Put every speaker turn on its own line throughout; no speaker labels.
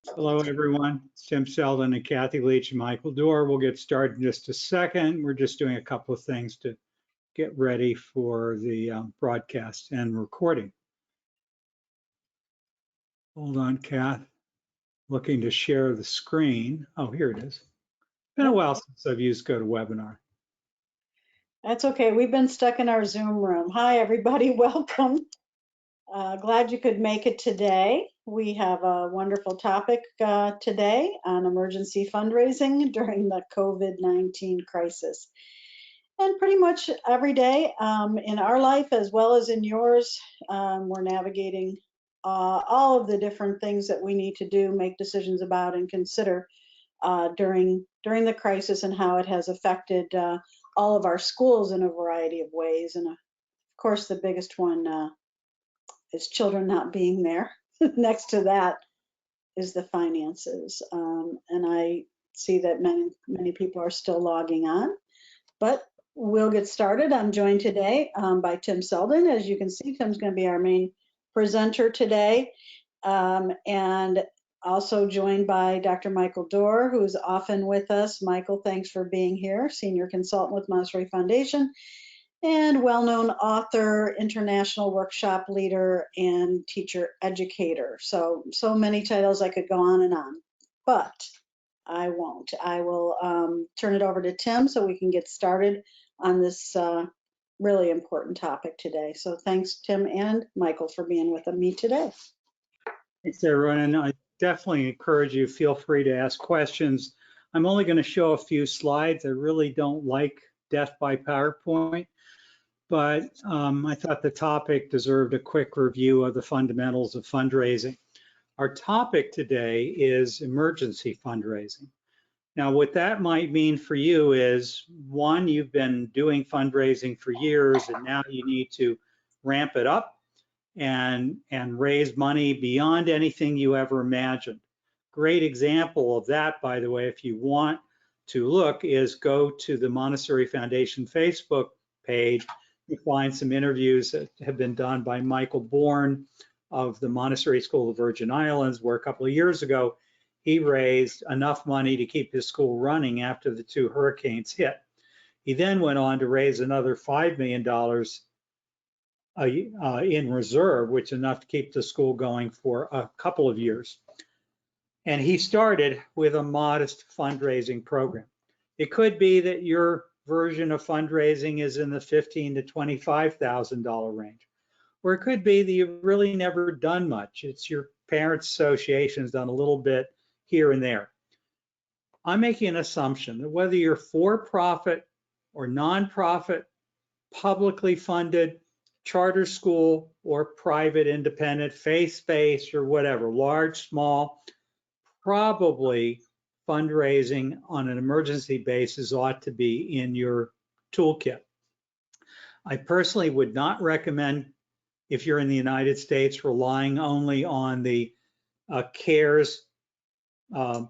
Hello, everyone. It's Tim Selden and Kathy Leach and Michael Dorr. We'll get started in just a second. We're just doing a couple of things to get ready for the broadcast and recording. Hold on, Kath. Looking to share the screen. Oh, here it is. Been a while since I've used GoToWebinar.
That's okay. We've been stuck in our Zoom room. Hi, everybody. Welcome. Glad you could make it today. We have a wonderful topic today on emergency fundraising during the COVID-19 crisis. And pretty much every day in our life as well as in yours, we're navigating all of the different things that we need to do, make decisions about, and consider during the crisis and how it has affected all of our schools in a variety of ways. And of course, the biggest one is children not being there. Next to that is the finances. And I see that many people are still logging on, but we'll get started. I'm joined today by Tim Selden. As you can see, Tim's going to be our main presenter today. And also joined by Dr. Michael Dorr, who's often with us. Michael, thanks for being here, Senior Consultant with Montessori Foundation, and well-known author, international workshop leader, and teacher educator. So many titles, I could go on, but I won't. I will turn it over to Tim so we can get started on this really important topic today. So thanks, Tim and Michael, for being with me today.
Thanks, everyone. And I definitely encourage you, feel free to ask questions. I'm only going to show a few slides. I really don't like death by PowerPoint, but I thought the topic deserved a quick review of the fundamentals of fundraising. Our topic today is emergency fundraising. Now, what that might mean for you is, one, you've been doing fundraising for years and now you need to ramp it up and raise money beyond anything you ever imagined. Great example of that, by the way, if you want to look, is go to the Montessori Foundation Facebook page. You find some interviews that have been done by Michael Bourne of the Montessori School of Virgin Islands, where a couple of years ago, he raised enough money to keep his school running after the 2 hurricanes hit. He then went on to raise another $5 million in reserve, which is enough to keep the school going for a couple of years. And he started with a modest fundraising program. It could be that your version of fundraising is in the $15,000 to $25,000 range, or it could be that you've really never done much. It's your parents' association's done a little bit here and there. I'm making an assumption that whether you're for-profit or nonprofit, publicly funded, charter school or private, independent, faith-based or whatever, large, small, probably fundraising on an emergency basis ought to be in your toolkit. I personally would not recommend, if you're in the United States, relying only on the CARES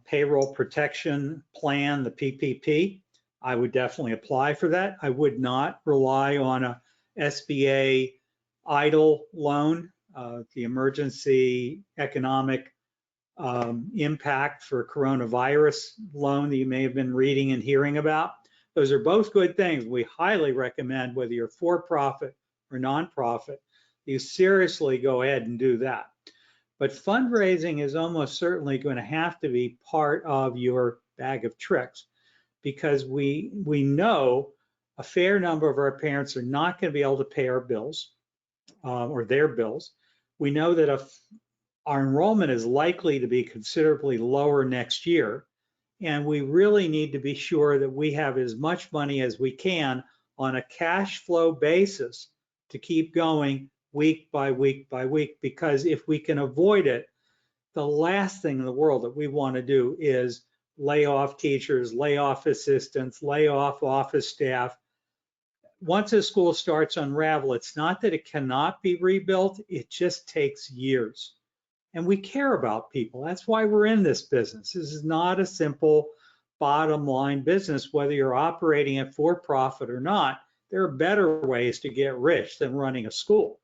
payroll protection plan, the PPP. I would definitely apply for that. I would not rely on a SBA EIDL loan, the emergency economic impact for coronavirus loan that you may have been reading and hearing about. Those are both good things. We highly recommend, whether you're for-profit or nonprofit, you seriously go ahead and do that. But fundraising is almost certainly going to have to be part of your bag of tricks, because we know a fair number of our parents are not going to be able to pay our bills or their bills. We know that our enrollment is likely to be considerably lower next year, and we really need to be sure that we have as much money as we can on a cash flow basis to keep going week by week by week, because if we can avoid it, the last thing in the world that we want to do is lay off teachers, lay off assistants, lay off office staff. Once a school starts to unravel, it's not that it cannot be rebuilt, it just takes years. And we care about people. That's why we're in this business. This is not a simple bottom line business, whether you're operating it for profit or not. There are better ways to get rich than running a school.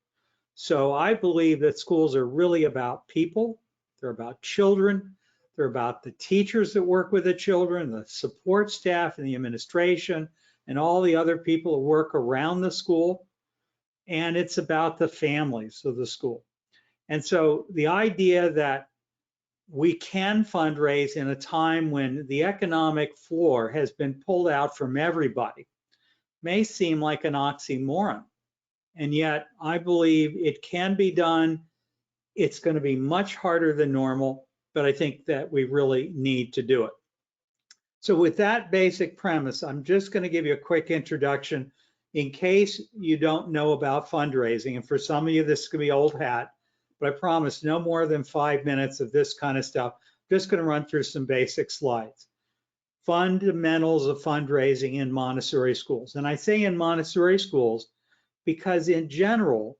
So I believe that schools are really about people. They're about children. They're about the teachers that work with the children, the support staff and the administration, and all the other people who work around the school. And it's about the families of the school. And so the idea that we can fundraise in a time when the economic floor has been pulled out from everybody may seem like an oxymoron. And yet I believe it can be done. It's going to be much harder than normal, but I think that we really need to do it. So with that basic premise, I'm just going to give you a quick introduction in case you don't know about fundraising. And for some of you, this could be old hat, but I promise no more than 5 minutes of this kind of stuff. I'm just going to run through some basic slides. Fundamentals of fundraising in Montessori schools. And I say in Montessori schools because in general,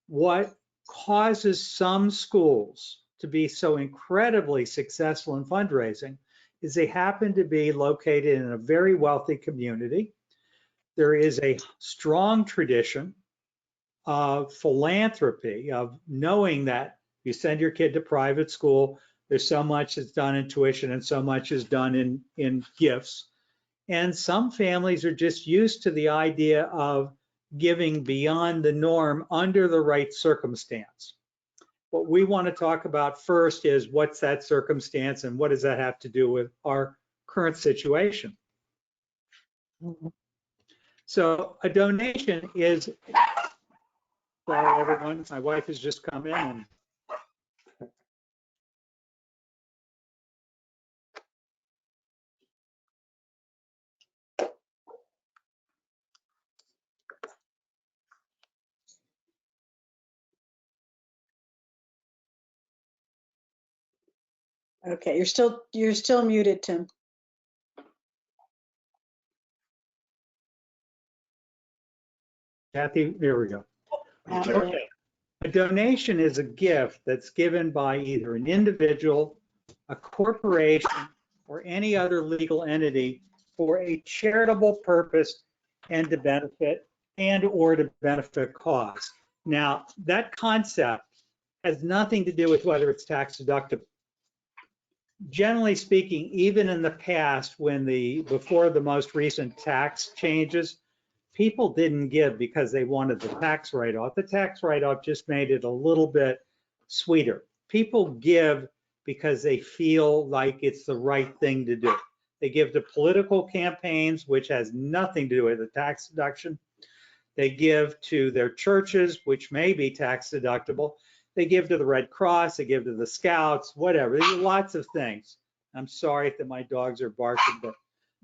what causes some schools to be so incredibly successful in fundraising is they happen to be located in a very wealthy community. There is a strong tradition of philanthropy, of knowing that you send your kid to private school, there's so much that's done in tuition and so much is done in gifts. And some families are just used to the idea of giving beyond the norm under the right circumstance. What we want to talk about first is what's that circumstance and what does that have to do with our current situation. So a donation is, sorry everyone, my wife has just come in and
Okay, you're still muted, Tim.
Kathy, there we go.
Okay.
Okay. A donation is a gift that's given by either an individual, a corporation, or any other legal entity for a charitable purpose and to benefit or to benefit cause. Now, that concept has nothing to do with whether it's tax deductible. Generally speaking, even in the past, before the most recent tax changes, people didn't give because they wanted the tax write-off. The tax write-off just made it a little bit sweeter. People give because they feel like it's the right thing to do. They give to political campaigns, which has nothing to do with the tax deduction. They give to their churches, which may be tax deductible. They give to the Red Cross, they give to the Scouts, whatever. There's lots of things. I'm sorry that my dogs are barking, but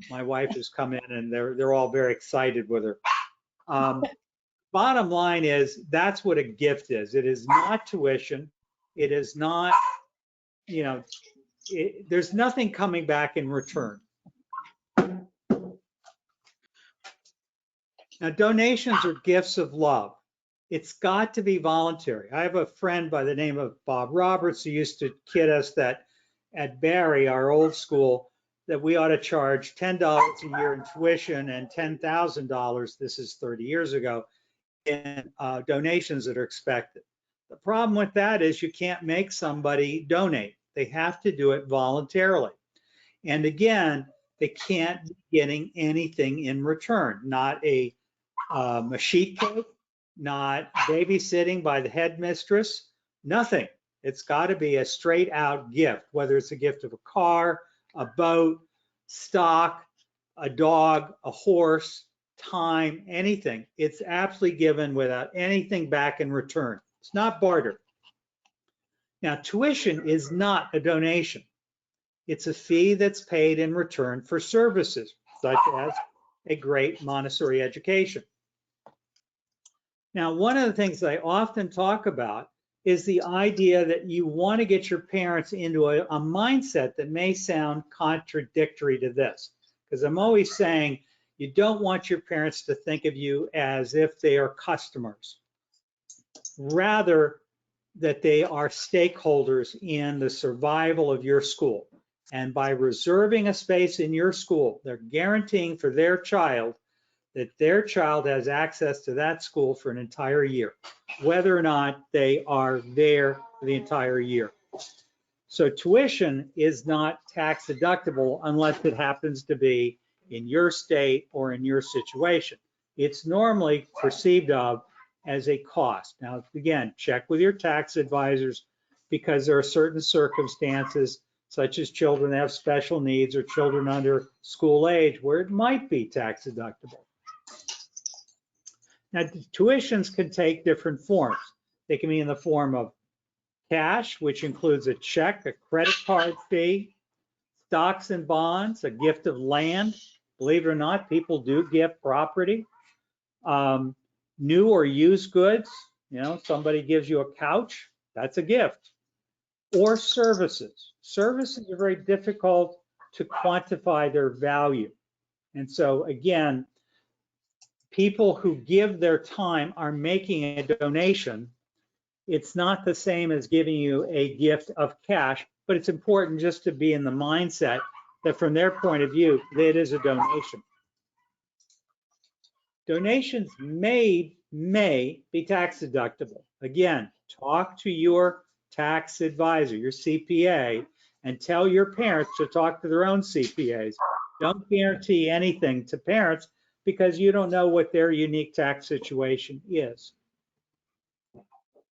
my wife has come in and they're all very excited with her. Bottom line is that's what a gift is. It is not tuition. It is not, there's nothing coming back in return. Now, donations are gifts of love. It's got to be voluntary. I have a friend by the name of Bob Roberts who used to kid us that at Barry, our old school, that we ought to charge $10 a year in tuition and $10,000, this is 30 years ago, in donations that are expected. The problem with that is you can't make somebody donate. They have to do it voluntarily. And again, they can't be getting anything in return, not a sheet cake, not babysitting by the headmistress, nothing. It's got to be a straight out gift, whether it's a gift of a car, a boat, stock, a dog, a horse, time, anything. It's absolutely given without anything back in return. It's not barter. Now, tuition is not a donation. It's a fee that's paid in return for services, such as a great Montessori education. Now, one of the things I often talk about is the idea that you want to get your parents into a mindset that may sound contradictory to this, because I'm always saying you don't want your parents to think of you as if they are customers, rather that they are stakeholders in the survival of your school. And by reserving a space in your school, they're guaranteeing for their child that their child has access to that school for an entire year, whether or not they are there for the entire year. So tuition is not tax deductible unless it happens to be in your state or in your situation. It's normally perceived of as a cost. Now, again, check with your tax advisors because there are certain circumstances, such as children that have special needs or children under school age, where it might be tax deductible. Now, tuitions can take different forms. They can be in the form of cash, which includes a check, a credit card fee, stocks and bonds, a gift of land. Believe it or not, people do gift property. New or used goods, somebody gives you a couch, that's a gift. Or services. Services are very difficult to quantify their value. And so again, people who give their time are making a donation. It's not the same as giving you a gift of cash, but it's important just to be in the mindset that from their point of view, it is a donation. Donations may be tax deductible. Again, talk to your tax advisor, your CPA, and tell your parents to talk to their own CPAs. Don't guarantee anything to parents because you don't know what their unique tax situation is.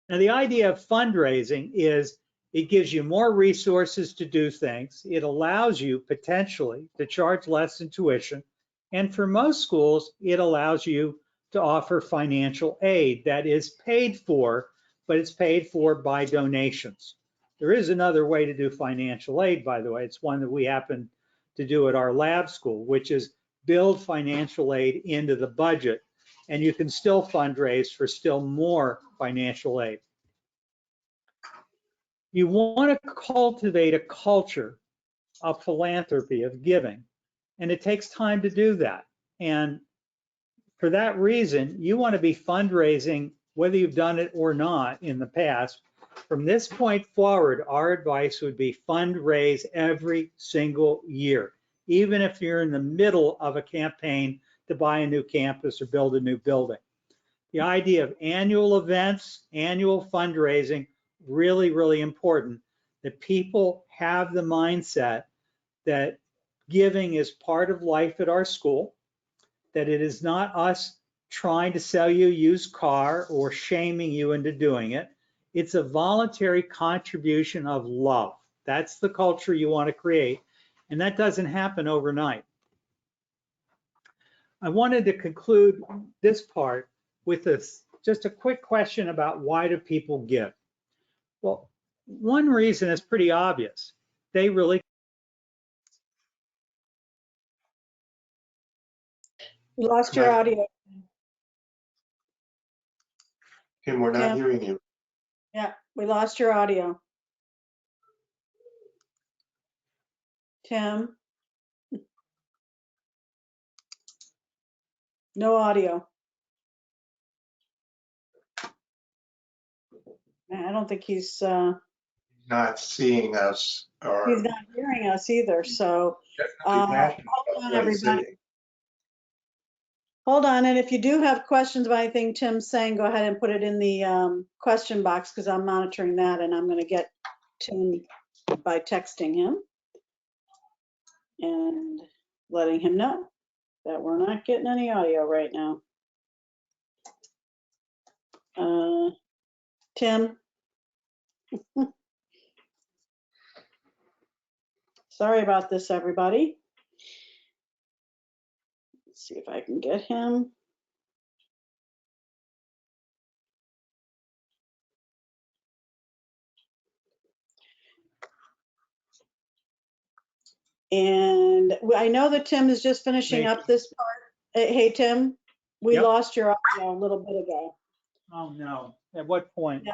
Now, the idea of fundraising is it gives you more resources to do things. It allows you potentially to charge less in tuition. And for most schools, it allows you to offer financial aid that is paid for, but it's paid for by donations. There is another way to do financial aid, by the way. It's one that we happen to do at our lab school, which is build financial aid into the budget, and you can still fundraise for still more financial aid. You want to cultivate a culture of philanthropy, of giving, and it takes time to do that. And for that reason, you want to be fundraising, whether you've done it or not in the past. From this point forward, our advice would be fundraise every single year, even if you're in the middle of a campaign to buy a new campus or build a new building. The idea of annual events, annual fundraising, really, really important, that people have the mindset that giving is part of life at our school, that it is not us trying to sell you a used car or shaming you into doing it. It's a voluntary contribution of love. That's the culture you want to create, and that doesn't happen overnight. I wanted to conclude this part with just a quick question about why do people give? Well, one reason is pretty obvious. They really.
We lost your audio.
Tim, we're not hearing you.
Yeah, we lost your audio. Tim? No audio. I don't think he's
Not seeing us or.
he's not hearing us either, so hold on, everybody. Hold on, and if you do have questions about anything Tim's saying, go ahead and put it in the question box because I'm monitoring that and I'm going to get Tim by texting him and letting him know that we're not getting any audio right now. Tim? Sorry about this, everybody. Let's see if I can get him. And I know that Tim is just finishing up this part. Hey, Tim, we lost your audio a little bit ago.
Oh, no. At what point?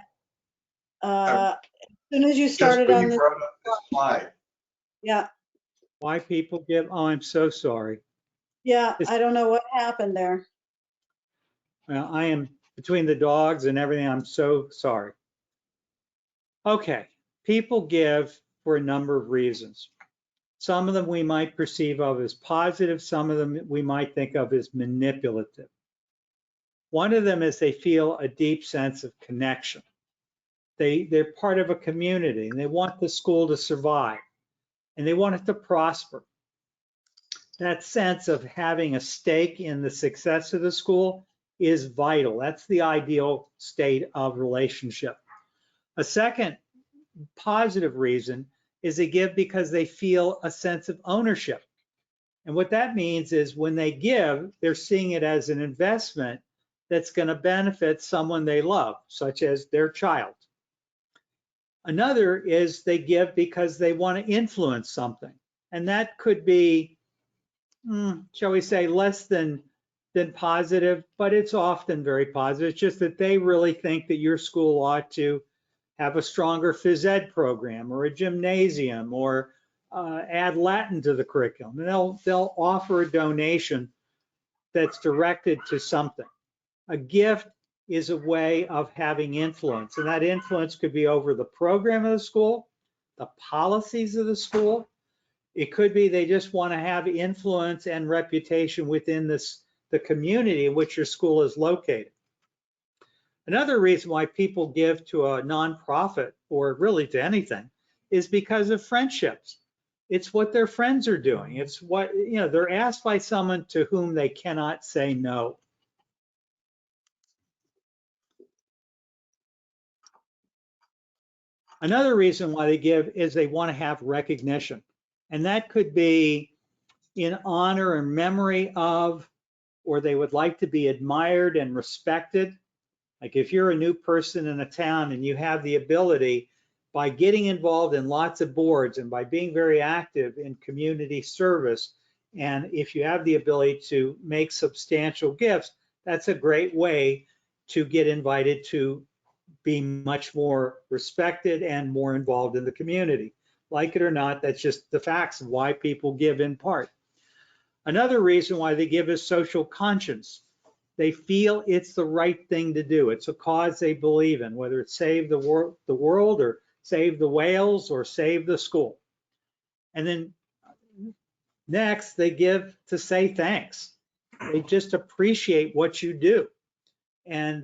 As soon as you started on this.
Brought up this slide.
Yeah.
Why people give? Oh, I'm so sorry.
Yeah, I don't know what happened there.
Well, I am between the dogs and everything. I'm so sorry. Okay, people give for a number of reasons. Some of them we might perceive of as positive. Some of them we might think of as manipulative. One of them is they feel a deep sense of connection. They're part of a community, and they want the school to survive, and they want it to prosper. That sense of having a stake in the success of the school is vital. That's the ideal state of relationship. A second positive reason is they give because they feel a sense of ownership. And what that means is when they give, they're seeing it as an investment that's going to benefit someone they love, such as their child. Another is they give because they want to influence something. And that could be, shall we say, less than positive, but it's often very positive. It's just that they really think that your school ought to have a stronger phys ed program or a gymnasium or add Latin to the curriculum. And they'll offer a donation that's directed to something. A gift is a way of having influence, and that influence could be over the program of the school, the policies of the school. It could be they just want to have influence and reputation within the community in which your school is located. Another reason why people give to a nonprofit, or really to anything, is because of friendships. It's what their friends are doing. It's what, they're asked by someone to whom they cannot say no. Another reason why they give is they want to have recognition. And that could be in honor and memory of, or they would like to be admired and respected. Like if you're a new person in a town and you have the ability, by getting involved in lots of boards and by being very active in community service, and if you have the ability to make substantial gifts, that's a great way to get invited to be much more respected and more involved in the community. Like it or not, that's just the facts of why people give in part. Another reason why they give is social conscience. They feel it's the right thing to do. It's a cause they believe in, whether it's save the world or save the whales or save the school. And then next, they give to say thanks. They just appreciate what you do. And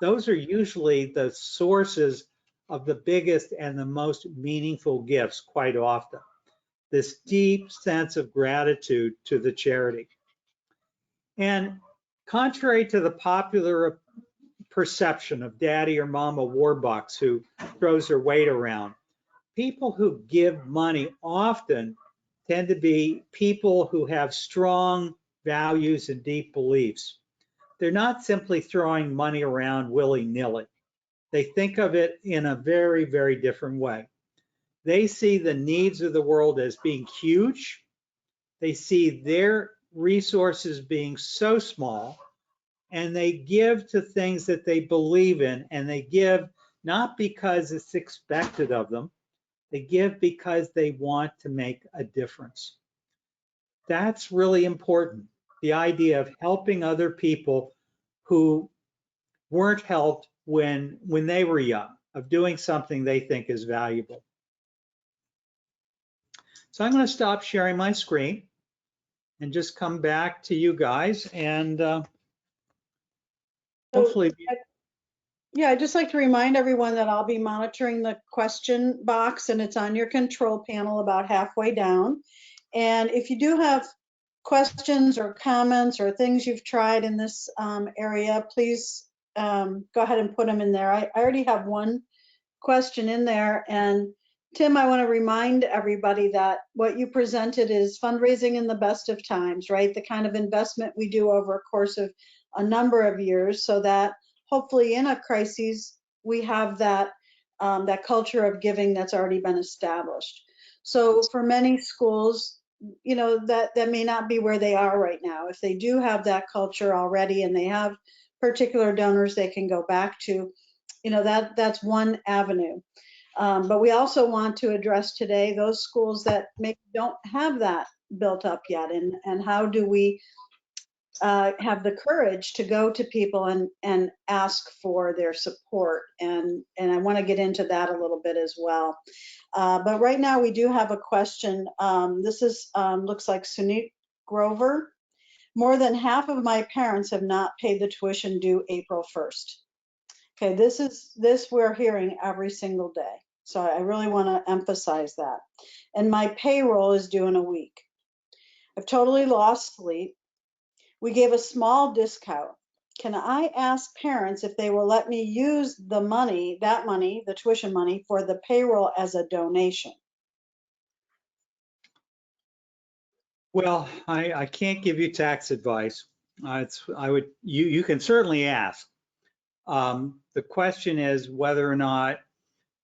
those are usually the sources of the biggest and the most meaningful gifts quite often. This deep sense of gratitude to the charity. And contrary to the popular perception of daddy or mama warbucks who throws their weight around, people who give money often tend to be people who have strong values and deep beliefs. They're not simply throwing money around willy-nilly. They think of it in a very, very different way. They see the needs of the world as being huge. They see their resources being so small, and they give to things that they believe in, and they give not because it's expected of them. They give because they want to make a difference. That's really important. The idea of helping other people who weren't helped when they were young, of doing something they think is valuable. So I'm going to stop sharing my screen and just come back to you guys, and hopefully.
Yeah, I'd just like to remind everyone that I'll be monitoring the question box, and it's on your control panel about halfway down. And if you do have questions or comments or things you've tried in this area, please go ahead and put them in there. I already have one question in there. And Tim, I want to remind everybody that what you presented is fundraising in the best of times, right? The kind of investment we do over a course of a number of years, so that hopefully in a crisis, we have that culture of giving that's already been established. So for many schools, that may not be where they are right now. If they do have that culture already and they have particular donors they can go back to, that's one avenue. But we also want to address today those schools that maybe don't have that built up yet, and how do we have the courage to go to people and ask for their support, and I want to get into that a little bit as well. But right now we do have a question. This is looks like Sunit Grover. More than half of my parents have not paid the tuition due April 1st. Okay, this we're hearing every single day. So I really want to emphasize that. And my payroll is due in a week. I've totally lost sleep. We gave a small discount. Can I ask parents if they will let me use the money, the tuition money, for the payroll as a donation?
Well, I can't give you tax advice. You can certainly ask. The question is whether or not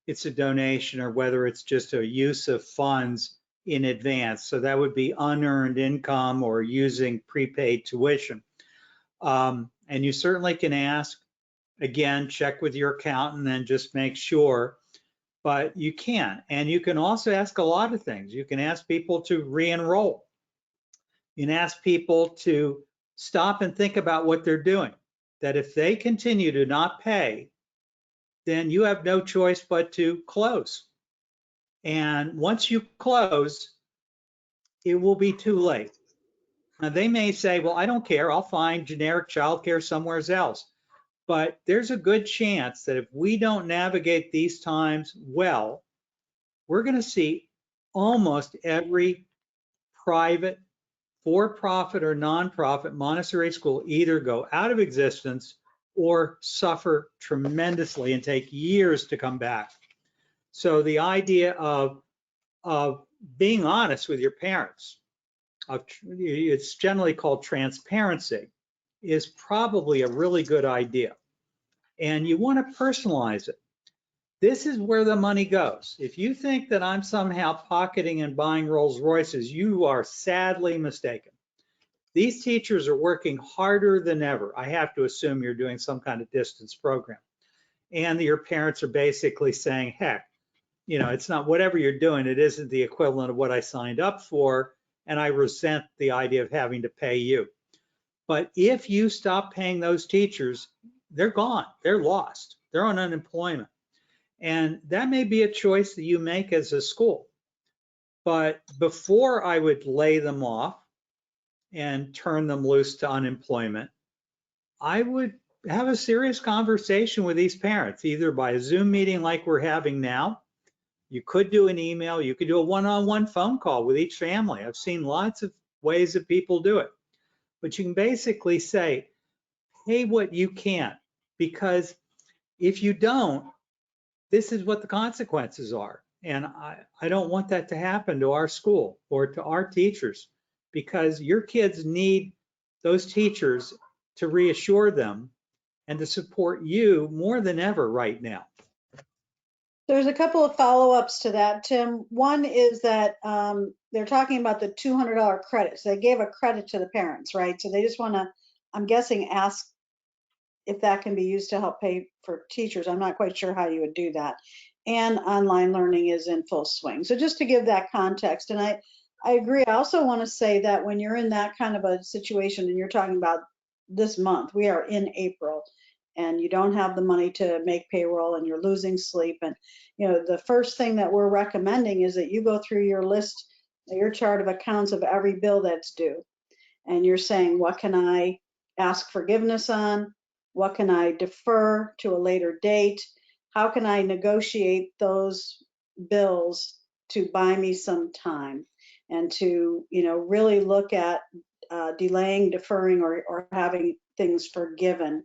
it's a donation or whether it's just a use of funds in advance. So that would be unearned income or using prepaid tuition. And you certainly can ask. Again, check with your accountant and just make sure. But you can. And you can also ask a lot of things. You can ask people to re-enroll. You can ask people to stop and think about what they're doing. That if they continue to not pay, then you have no choice but to close. And once you close, it will be too late. Now, they may say, well, I don't care. I'll find generic childcare somewhere else. But there's a good chance that if we don't navigate these times well, we're going to see almost every private, for-profit or nonprofit Montessori school either go out of existence or suffer tremendously and take years to come back. So the idea of being honest with your parents, it's generally called transparency, is probably a really good idea. And you want to personalize it. This is where the money goes. If you think that I'm somehow pocketing and buying Rolls Royces, you are sadly mistaken. These teachers are working harder than ever. I have to assume you're doing some kind of distance program. And your parents are basically saying, heck, it's not whatever you're doing, it isn't the equivalent of what I signed up for, and I resent the idea of having to pay you. But if you stop paying those teachers, they're gone, they're lost, they're on unemployment. And that may be a choice that you make as a school. But before I would lay them off and turn them loose to unemployment, I would have a serious conversation with these parents, either by a Zoom meeting like we're having now. You could do an email, you could do a one-on-one phone call with each family. I've seen lots of ways that people do it. But you can basically say, pay what you can, because if you don't, this is what the consequences are. And I don't want that to happen to our school or to our teachers, because your kids need those teachers to reassure them and to support you more than ever right now.
There's a couple of follow-ups to that, Tim. One is that they're talking about the $200 credit. So they gave a credit to the parents, right? So they just want to, I'm guessing, ask if that can be used to help pay for teachers. I'm not quite sure how you would do that. And online learning is in full swing. So just to give that context, and I agree. I also want to say that when you're in that kind of a situation and you're talking about this month, we are in April, and you don't have the money to make payroll and you're losing sleep. And, the first thing that we're recommending is that you go through your list, your chart of accounts of every bill that's due. And you're saying, what can I ask forgiveness on? What can I defer to a later date? How can I negotiate those bills to buy me some time? And to, really look at delaying, deferring, or having things forgiven.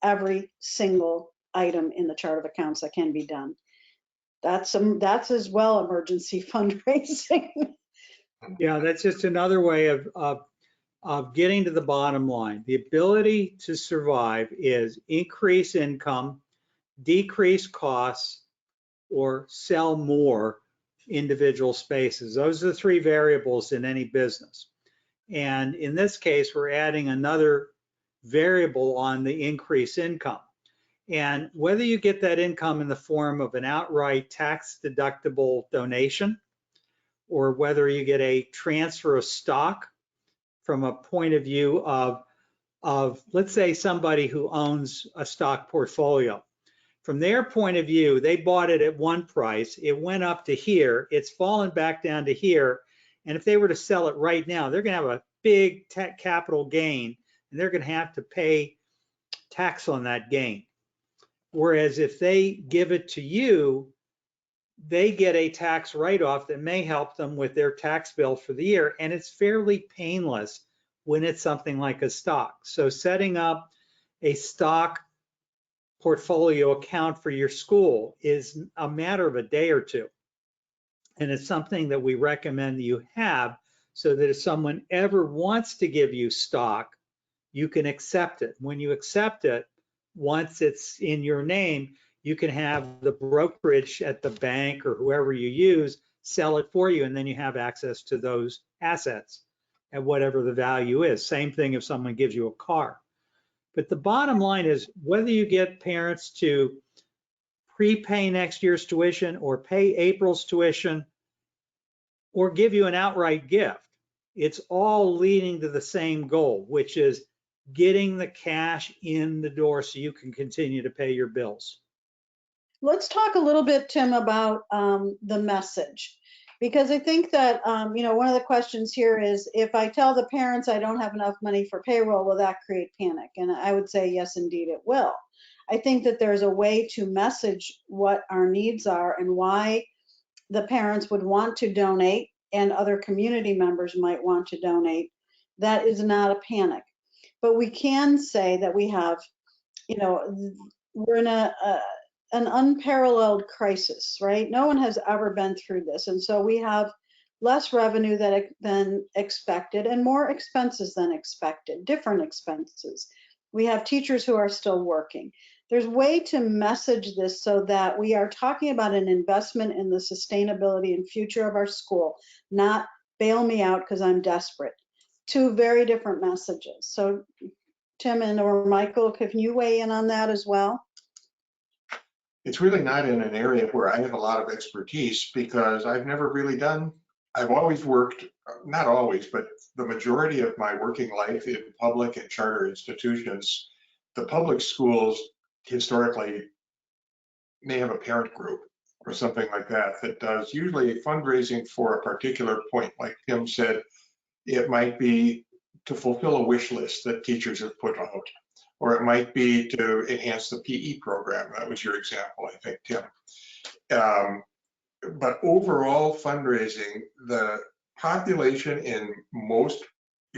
Every single item in the chart of accounts that can be done. That's as well emergency fundraising.
Yeah, that's just another way of getting to the bottom line. The ability to survive is increase income, decrease costs, or sell more individual spaces. Those are the three variables in any business. And in this case, we're adding another variable on the increased income. And whether you get that income in the form of an outright tax-deductible donation, or whether you get a transfer of stock from a point of view of let's say somebody who owns a stock portfolio. From their point of view, they bought it at one price, it went up to here, it's fallen back down to here, and if they were to sell it right now, they're going to have a big capital gain, and they're going to have to pay tax on that gain. Whereas if they give it to you, they get a tax write-off that may help them with their tax bill for the year, and it's fairly painless when it's something like a stock. So setting up a stock portfolio account for your school is a matter of a day or two. And it's something that we recommend that you have so that if someone ever wants to give you stock, you can accept it. When you accept it, once it's in your name, you can have the brokerage at the bank or whoever you use sell it for you, and then you have access to those assets at whatever the value is. Same thing if someone gives you a car. But the bottom line is whether you get parents to prepay next year's tuition or pay April's tuition or give you an outright gift, it's all leading to the same goal, which is getting the cash in the door so you can continue to pay your bills.
Let's talk a little bit, Tim, about the message, because I think that, one of the questions here is, if I tell the parents I don't have enough money for payroll, will that create panic? And I would say, yes, indeed, it will. I think that there's a way to message what our needs are and why the parents would want to donate and other community members might want to donate. That is not a panic. But we can say that we have, we're in an unparalleled crisis, right? No one has ever been through this. And so we have less revenue than expected and more expenses than expected, different expenses. We have teachers who are still working. There's a way to message this so that we are talking about an investment in the sustainability and future of our school, not bail me out because I'm desperate. Two very different messages. So Tim or Michael, can you weigh in on that as well?
It's really not in an area where I have a lot of expertise because I've never really done, I've always worked, not always, but the majority of my working life in public and charter institutions. The public schools historically may have a parent group or something like that that does usually fundraising for a particular point. Like Tim said, it might be to fulfill a wish list that teachers have put out, or it might be to enhance the PE program. That was your example, I think, Tim. But overall fundraising, the population in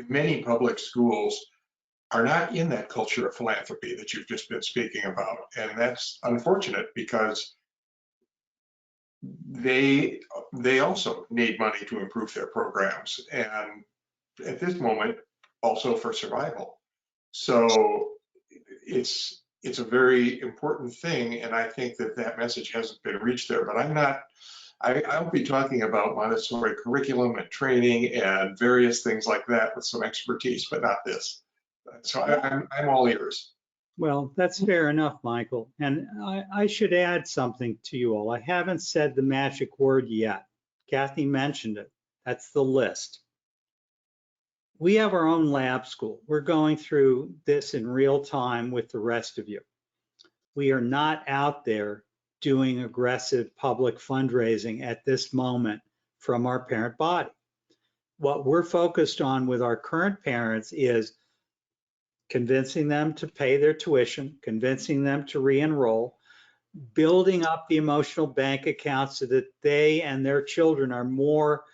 many public schools are not in that culture of philanthropy that you've just been speaking about. And that's unfortunate because they also need money to improve their programs. And at this moment, also for survival. So it's a very important thing. And I think that message hasn't been reached there, but I'll be talking about Montessori curriculum and training and various things like that with some expertise, but not this. So I'm all ears.
Well, that's fair enough, Michael. And I should add something to you all. I haven't said the magic word yet. Kathy mentioned it. That's the list. We have our own lab school. We're going through this in real time with the rest of you. We are not out there doing aggressive public fundraising at this moment from our parent body. What we're focused on with our current parents is convincing them to pay their tuition, convincing them to re-enroll, building up the emotional bank account so that they and their children are more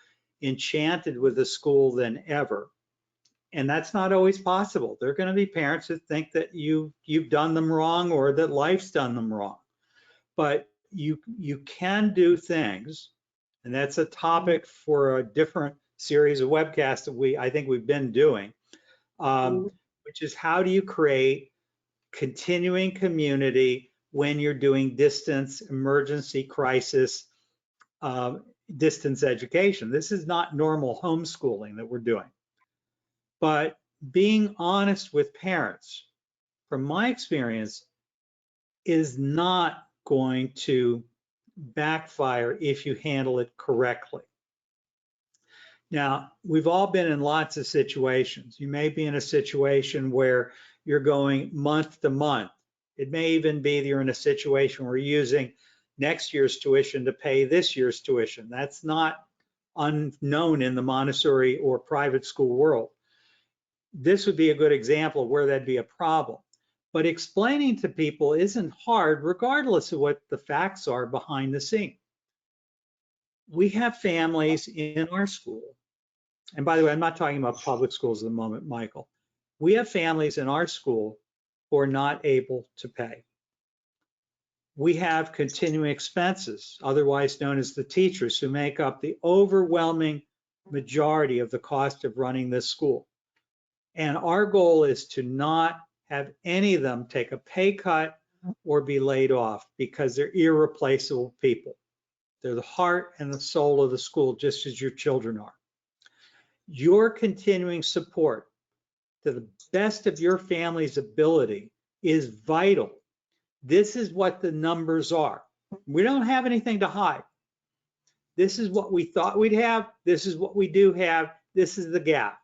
enchanted with the school than ever. And that's not always possible. There are going to be parents that think that you've done them wrong or that life's done them wrong. But you can do things, and that's a topic for a different series of webcasts that I think we've been doing, which is how do you create continuing community when you're doing distance emergency crisis distance education. This is not normal homeschooling that we're doing. But being honest with parents, from my experience, is not going to backfire if you handle it correctly. Now, we've all been in lots of situations. You may be in a situation where you're going month to month. It may even be that you're in a situation where you're using next year's tuition to pay this year's tuition. That's not unknown in the Montessori or private school world. This would be a good example of where that'd be a problem. But explaining to people isn't hard, regardless of what the facts are behind the scene. We have families in our school, and by the way, I'm not talking about public schools at the moment, Michael. We have families in our school who are not able to pay. We have continuing expenses, otherwise known as the teachers, who make up the overwhelming majority of the cost of running this school. And our goal is to not have any of them take a pay cut or be laid off, because they're irreplaceable people. They're the heart and the soul of the school, just as your children are. Your continuing support to the best of your family's ability is vital. This is what the numbers are. We don't have anything to hide. This is what we thought we'd have. This is what we do have. This is the gap.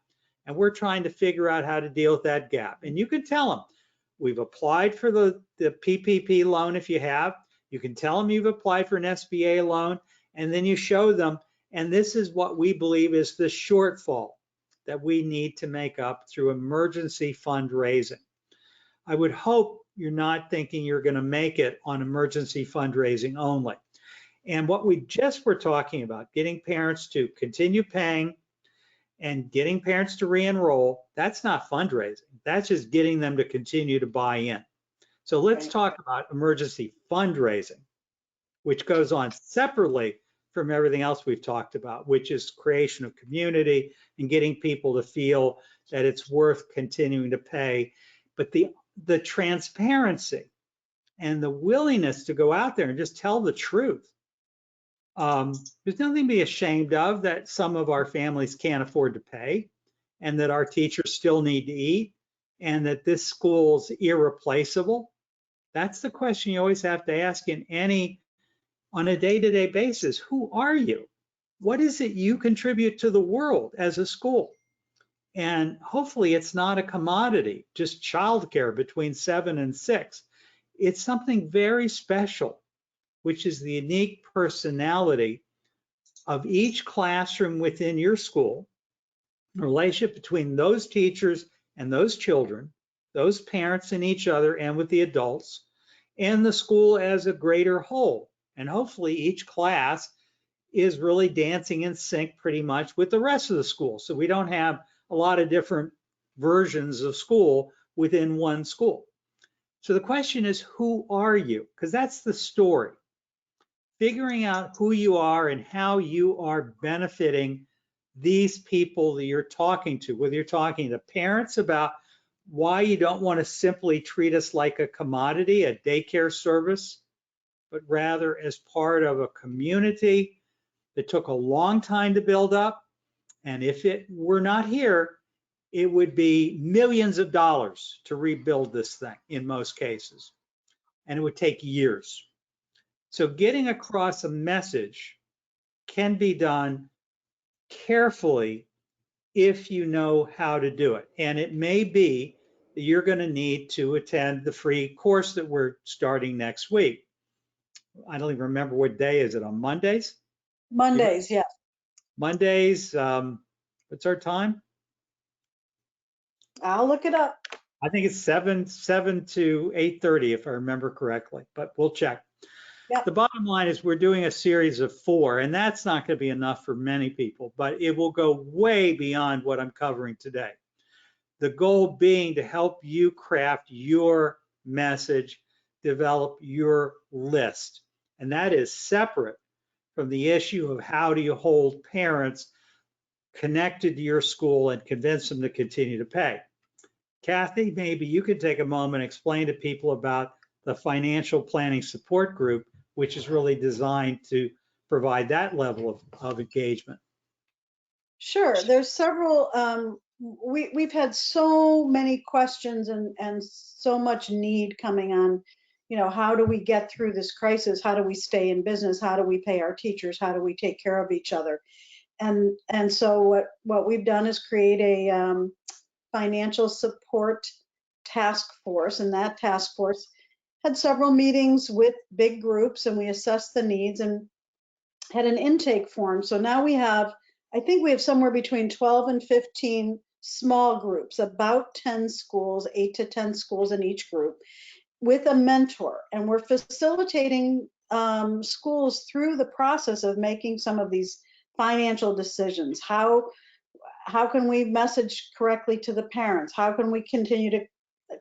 And we're trying to figure out how to deal with that gap. And you can tell them, we've applied for the PPP loan if you have. You can tell them you've applied for an SBA loan, and then you show them, and this is what we believe is the shortfall that we need to make up through emergency fundraising. I would hope you're not thinking you're going to make it on emergency fundraising only. And what we just were talking about, getting parents to continue paying and getting parents to re-enroll, that's not fundraising. That's just getting them to continue to buy in. So let's talk about emergency fundraising, which goes on separately from everything else we've talked about, which is creation of community and getting people to feel that it's worth continuing to pay. But the transparency and the willingness to go out there and just tell the truth. There's nothing to be ashamed of that some of our families can't afford to pay, and that our teachers still need to eat, and that this school's irreplaceable. That's the question you always have to ask on a day-to-day basis. Who are you? What is it you contribute to the world as a school? And hopefully it's not a commodity, just childcare between 7 and 6. It's something very special, which is the unique personality of each classroom within your school, the relationship between those teachers and those children, those parents and each other and with the adults, and the school as a greater whole. And hopefully each class is really dancing in sync pretty much with the rest of the school. So we don't have a lot of different versions of school within one school. So the question is, who are you? Because that's the story. Figuring out who you are and how you are benefiting these people that you're talking to, whether you're talking to parents about why you don't want to simply treat us like a commodity, a daycare service, but rather as part of a community that took a long time to build up. And if it were not here, it would be millions of dollars to rebuild this thing in most cases. And it would take years. So getting across a message can be done carefully if you know how to do it. And it may be that you're going to need to attend the free course that we're starting next week. I don't even remember what day is it, on Mondays?
Mondays, yeah.
Mondays, what's our time?
I'll look it up.
I think it's 7 to 8:30 if I remember correctly, but we'll check.
Yep.
The bottom line is we're doing a series of 4, and that's not going to be enough for many people, but it will go way beyond what I'm covering today. The goal being to help you craft your message, develop your list. And that is separate from the issue of how do you hold parents connected to your school and convince them to continue to pay. Kathy, maybe you could take a moment and explain to people about the financial planning support group, which is really designed to provide that level of engagement.
Sure. There's several. We've had so many questions and so much need coming on. You know, how do we get through this crisis? How do we stay in business? How do we pay our teachers? How do we take care of each other? And so what we've done is create a financial support task force, and that task force had several meetings with big groups, and we assessed the needs and had an intake form. So now we have, I think we have somewhere between 12 and 15 small groups, about 10 schools, 8 to 10 schools in each group, with a mentor. And we're facilitating schools through the process of making some of these financial decisions. How can we message correctly to the parents? How can we continue to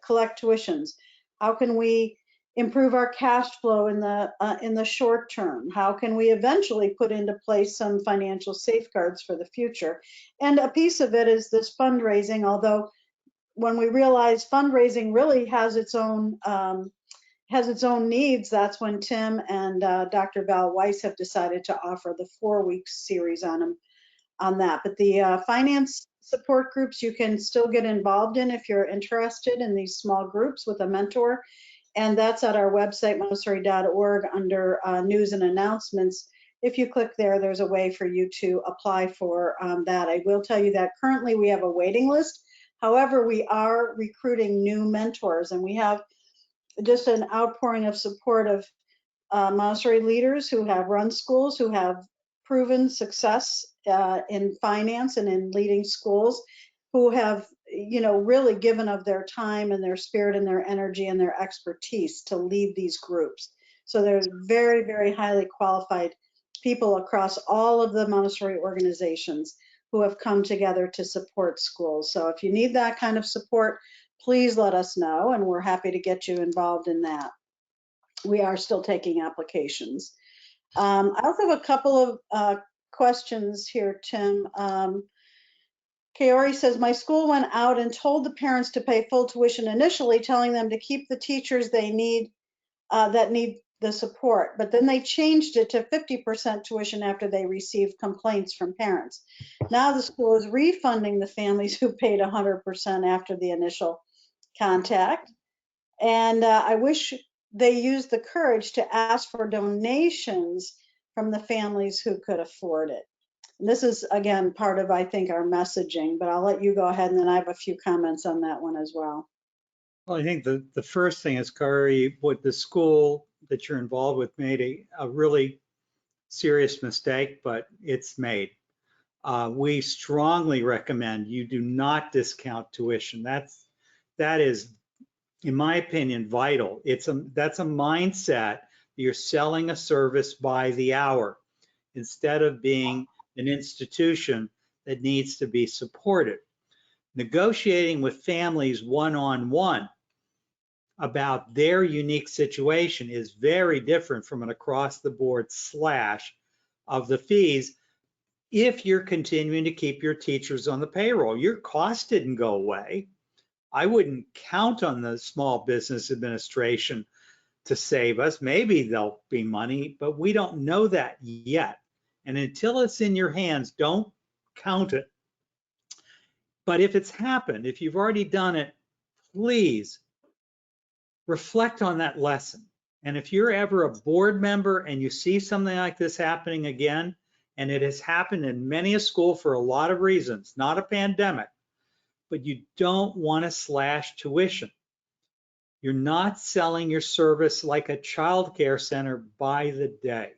collect tuitions? How can we improve our cash flow in the short term? How can we eventually put into place some financial safeguards for the future? And a piece of it is this fundraising, although when we realize fundraising really has its own needs, that's when Tim and Dr. Val Weiss have decided to offer the 4-week series on that. But the finance support groups you can still get involved in if you're interested in these small groups with a mentor. And that's at our website, montessori.org, under news and announcements. If you click there, there's a way for you to apply for that. I will tell you that currently we have a waiting list. However, we are recruiting new mentors, and we have just an outpouring of support of Montessori leaders who have run schools, who have proven success in finance and in leading schools, who have, really given of their time and their spirit and their energy and their expertise to lead these groups. So there's very, very highly qualified people across all of the Montessori organizations who have come together to support schools. So if you need that kind of support, please let us know, and we're happy to get you involved in that. We are still taking applications. I also have a couple of questions here, Tim. Kaori says, my school went out and told the parents to pay full tuition initially, telling them to keep the teachers they need that need the support. But then they changed it to 50% tuition after they received complaints from parents. Now the school is refunding the families who paid 100% after the initial contact. And I wish they used the courage to ask for donations from the families who could afford it. And this is, again, part of, I think, our messaging, but I'll let you go ahead, and then I have a few comments on that one as well.
Well, I think the first thing is, Kari, what the school that you're involved with made a really serious mistake, but it's made. We strongly recommend you do not discount tuition. That is, in my opinion, vital. That's a mindset. You're selling a service by the hour instead of being an institution that needs to be supported. Negotiating with families one-on-one about their unique situation is very different from an across-the-board slash of the fees if you're continuing to keep your teachers on the payroll. Your cost didn't go away. I wouldn't count on the Small Business Administration to save us. Maybe there'll be money, but we don't know that yet. And until it's in your hands, don't count it. But if it's happened, if you've already done it, please reflect on that lesson. And if you're ever a board member and you see something like this happening again, and it has happened in many a school for a lot of reasons, not a pandemic, but you don't want to slash tuition. You're not selling your service like a child care center by the day.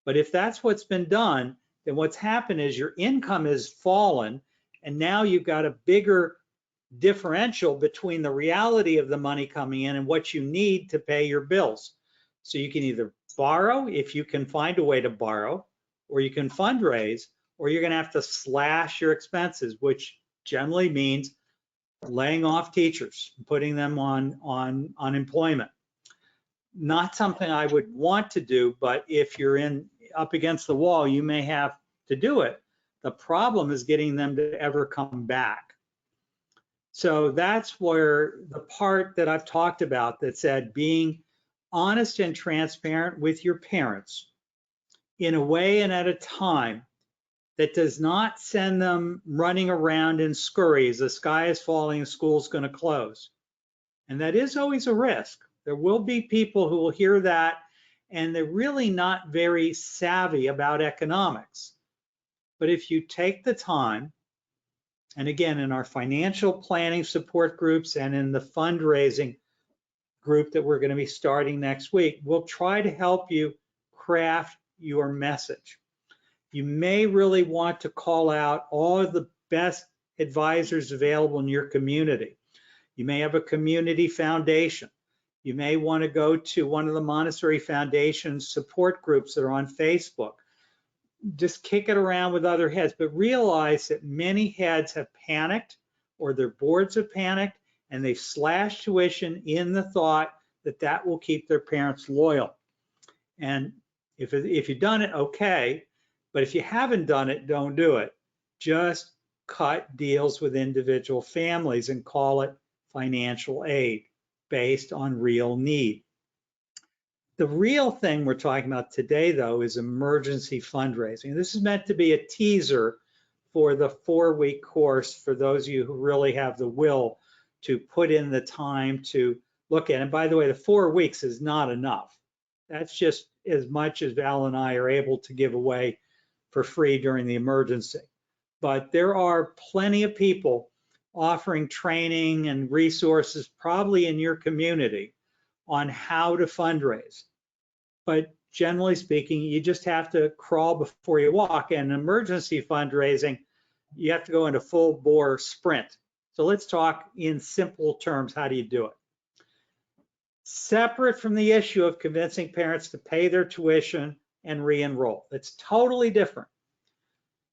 But if that's what's been done, then what's happened is your income has fallen, and now you've got a bigger differential between the reality of the money coming in and what you need to pay your bills. So you can either borrow, if you can find a way to borrow, or you can fundraise, or you're going to have to slash your expenses, which generally means laying off teachers, putting them on unemployment. Not something I would want to do, but if you're up against the wall, you may have to do it. The problem is getting them to ever come back. So that's where the part that I've talked about that said being honest and transparent with your parents in a way and at a time that does not send them running around in scurries. The sky is falling, school's going to close. And that is always a risk. There will be people who will hear that, and they're really not very savvy about economics. But if you take the time, and again, in our financial planning support groups and in the fundraising group that we're going to be starting next week, we'll try to help you craft your message. You may really want to call out all of the best advisors available in your community. You may have a community foundation. You may want to go to one of the Montessori Foundation support groups that are on Facebook. Just kick it around with other heads, but realize that many heads have panicked or their boards have panicked and they've slashed tuition in the thought that that will keep their parents loyal. And if you've done it, okay, but if you haven't done it, don't do it. Just cut deals with individual families and call it financial aid based on real need. The real thing we're talking about today, though, is emergency fundraising. This is meant to be a teaser for the 4-week course for those of you who really have the will to put in the time to look at it. And by the way, the 4 weeks is not enough. That's just as much as Val and I are able to give away for free during the emergency. But there are plenty of people offering training and resources, probably in your community, on how to fundraise. But generally speaking, you just have to crawl before you walk. And emergency fundraising, you have to go into full bore sprint. So let's talk in simple terms. How do you do it? Separate from the issue of convincing parents to pay their tuition and re-enroll. It's totally different.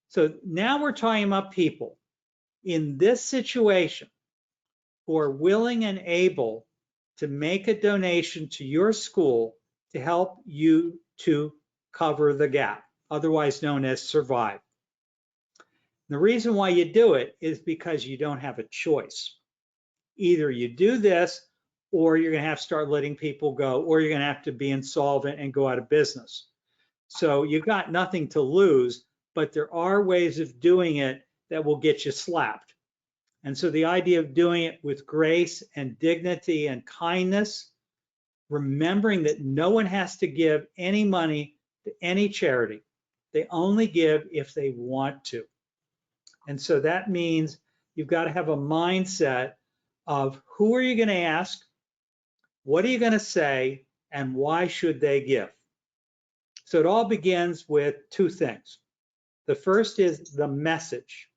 So now we're talking about people in this situation who are willing and able to make a donation to your school to help you to cover the gap, otherwise known as survive. The reason why you do it is because you don't have a choice. Either you do this, or you're going to have to start letting people go, or you're going to have to be insolvent and go out of business. So you've got nothing to lose, but there are ways of doing it that will get you slapped. And so the idea of doing it with grace and dignity and kindness, remembering that no one has to give any money to any charity. They only give if they want to. And so that means you've got to have a mindset of who are you going to ask, what are you going to say, and why should they give? So it all begins with 2 things. The first is the message,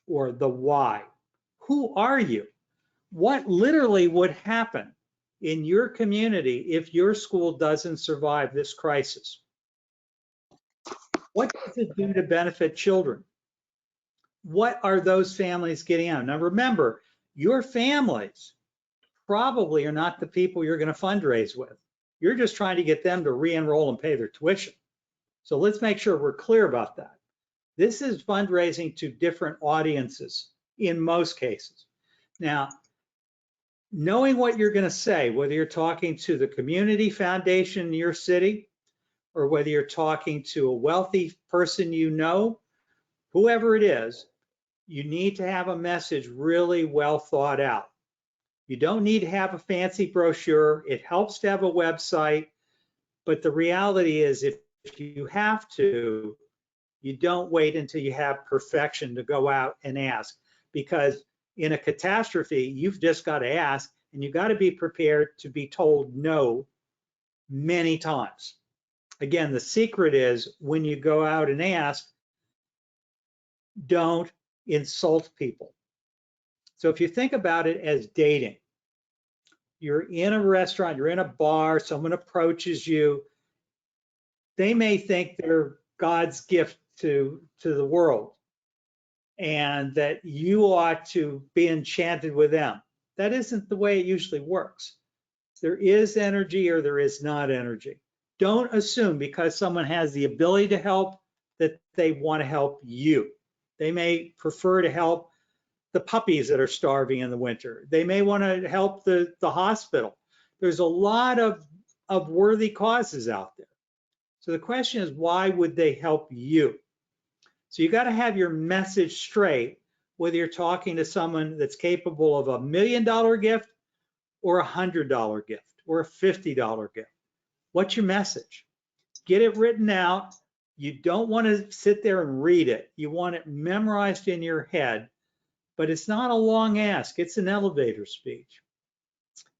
or the why. Who are you? What literally would happen in your community if your school doesn't survive this crisis? What does it do to benefit children? What are those families getting out? Now remember, your families probably are not the people you're going to fundraise with. You're just trying to get them to re-enroll and pay their tuition. So let's make sure we're clear about that. This is fundraising to different audiences in most cases. Now, knowing what you're going to say, whether you're talking to the community foundation in your city, or whether you're talking to a wealthy person you know, whoever it is, you need to have a message really well thought out. You don't need to have a fancy brochure. It helps to have a website, but the reality is if you have to, you don't wait until you have perfection to go out and ask, because in a catastrophe, you've just got to ask, and you've got to be prepared to be told no many times. Again, the secret is when you go out and ask, don't insult people. So if you think about it as dating, you're in a restaurant, you're in a bar, someone approaches you, they may think they're God's gift to the world and that you ought to be enchanted with them. That isn't the way it usually works. There is energy or there is not energy. Don't assume because someone has the ability to help that they want to help you. They may prefer to help the puppies that are starving in the winter. They may want to help the hospital. There's a lot of worthy causes out there. So the question is, why would they help you? So you got to have your message straight, whether you're talking to someone that's capable of $1 million gift or $100 gift or a $50 gift. What's your message? Get it written out. You don't want to sit there and read it. You want it memorized in your head, but it's not a long ask. It's an elevator speech.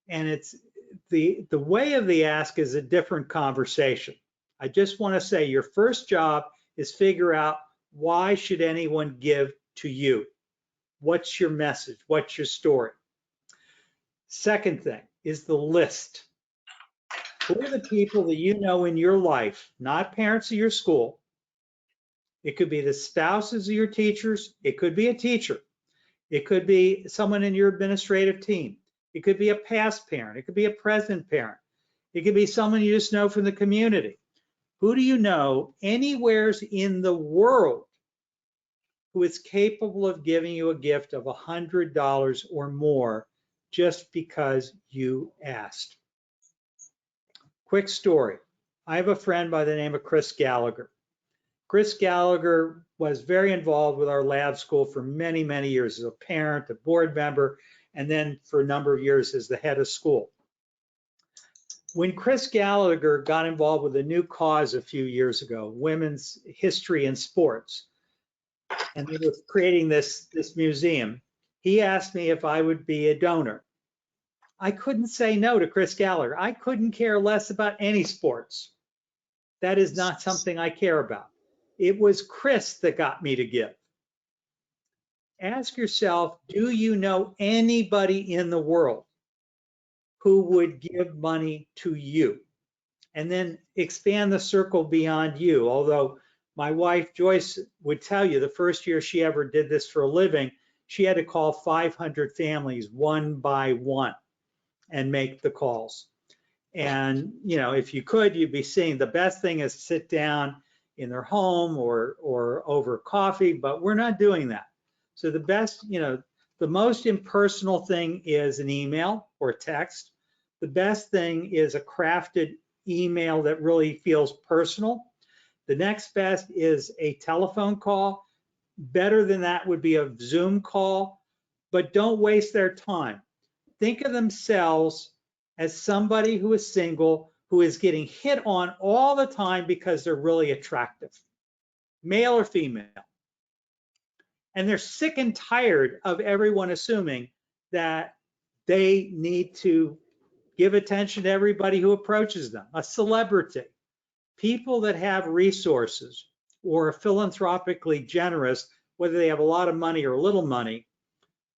And it's the way of the ask is a different conversation. I just want to say your first job is figure out, why should anyone give to you? What's your message? What's your story? Second thing is the list. Who are the people that you know in your life, not parents of your school? It could be the spouses of your teachers. It could be a teacher. It could be someone in your administrative team. It could be a past parent. It could be a present parent. It could be someone you just know from the community. Who do you know anywheres in the world who is capable of giving you a gift of $100 or more just because you asked? Quick story. I have a friend by the name of Chris Gallagher. Chris Gallagher was very involved with our lab school for many, many years as a parent, a board member, and then for a number of years as the head of school. When Chris Gallagher got involved with a new cause a few years ago, women's history in sports, and they were creating this museum, he asked me if I would be a donor. I couldn't say no to Chris Gallagher. I couldn't care less about any sports. That is not something I care about. It was Chris that got me to give. Ask yourself, do you know anybody in the world who would give money to you? And then expand the circle beyond you. Although my wife, Joyce, would tell you the first year she ever did this for a living, she had to call 500 families one by one and make the calls. And, you know, if you could, you'd be seeing the best thing is sit down in their home or over coffee, but we're not doing that. So the best, you know, the most impersonal thing is an email or text. The best thing is a crafted email that really feels personal. The next best is a telephone call. Better than that would be a Zoom call, but don't waste their time. Think of themselves as somebody who is single, who is getting hit on all the time because they're really attractive, male or female. And they're sick and tired of everyone assuming that they need to give attention to everybody who approaches them, a celebrity. People that have resources or are philanthropically generous, whether they have a lot of money or little money,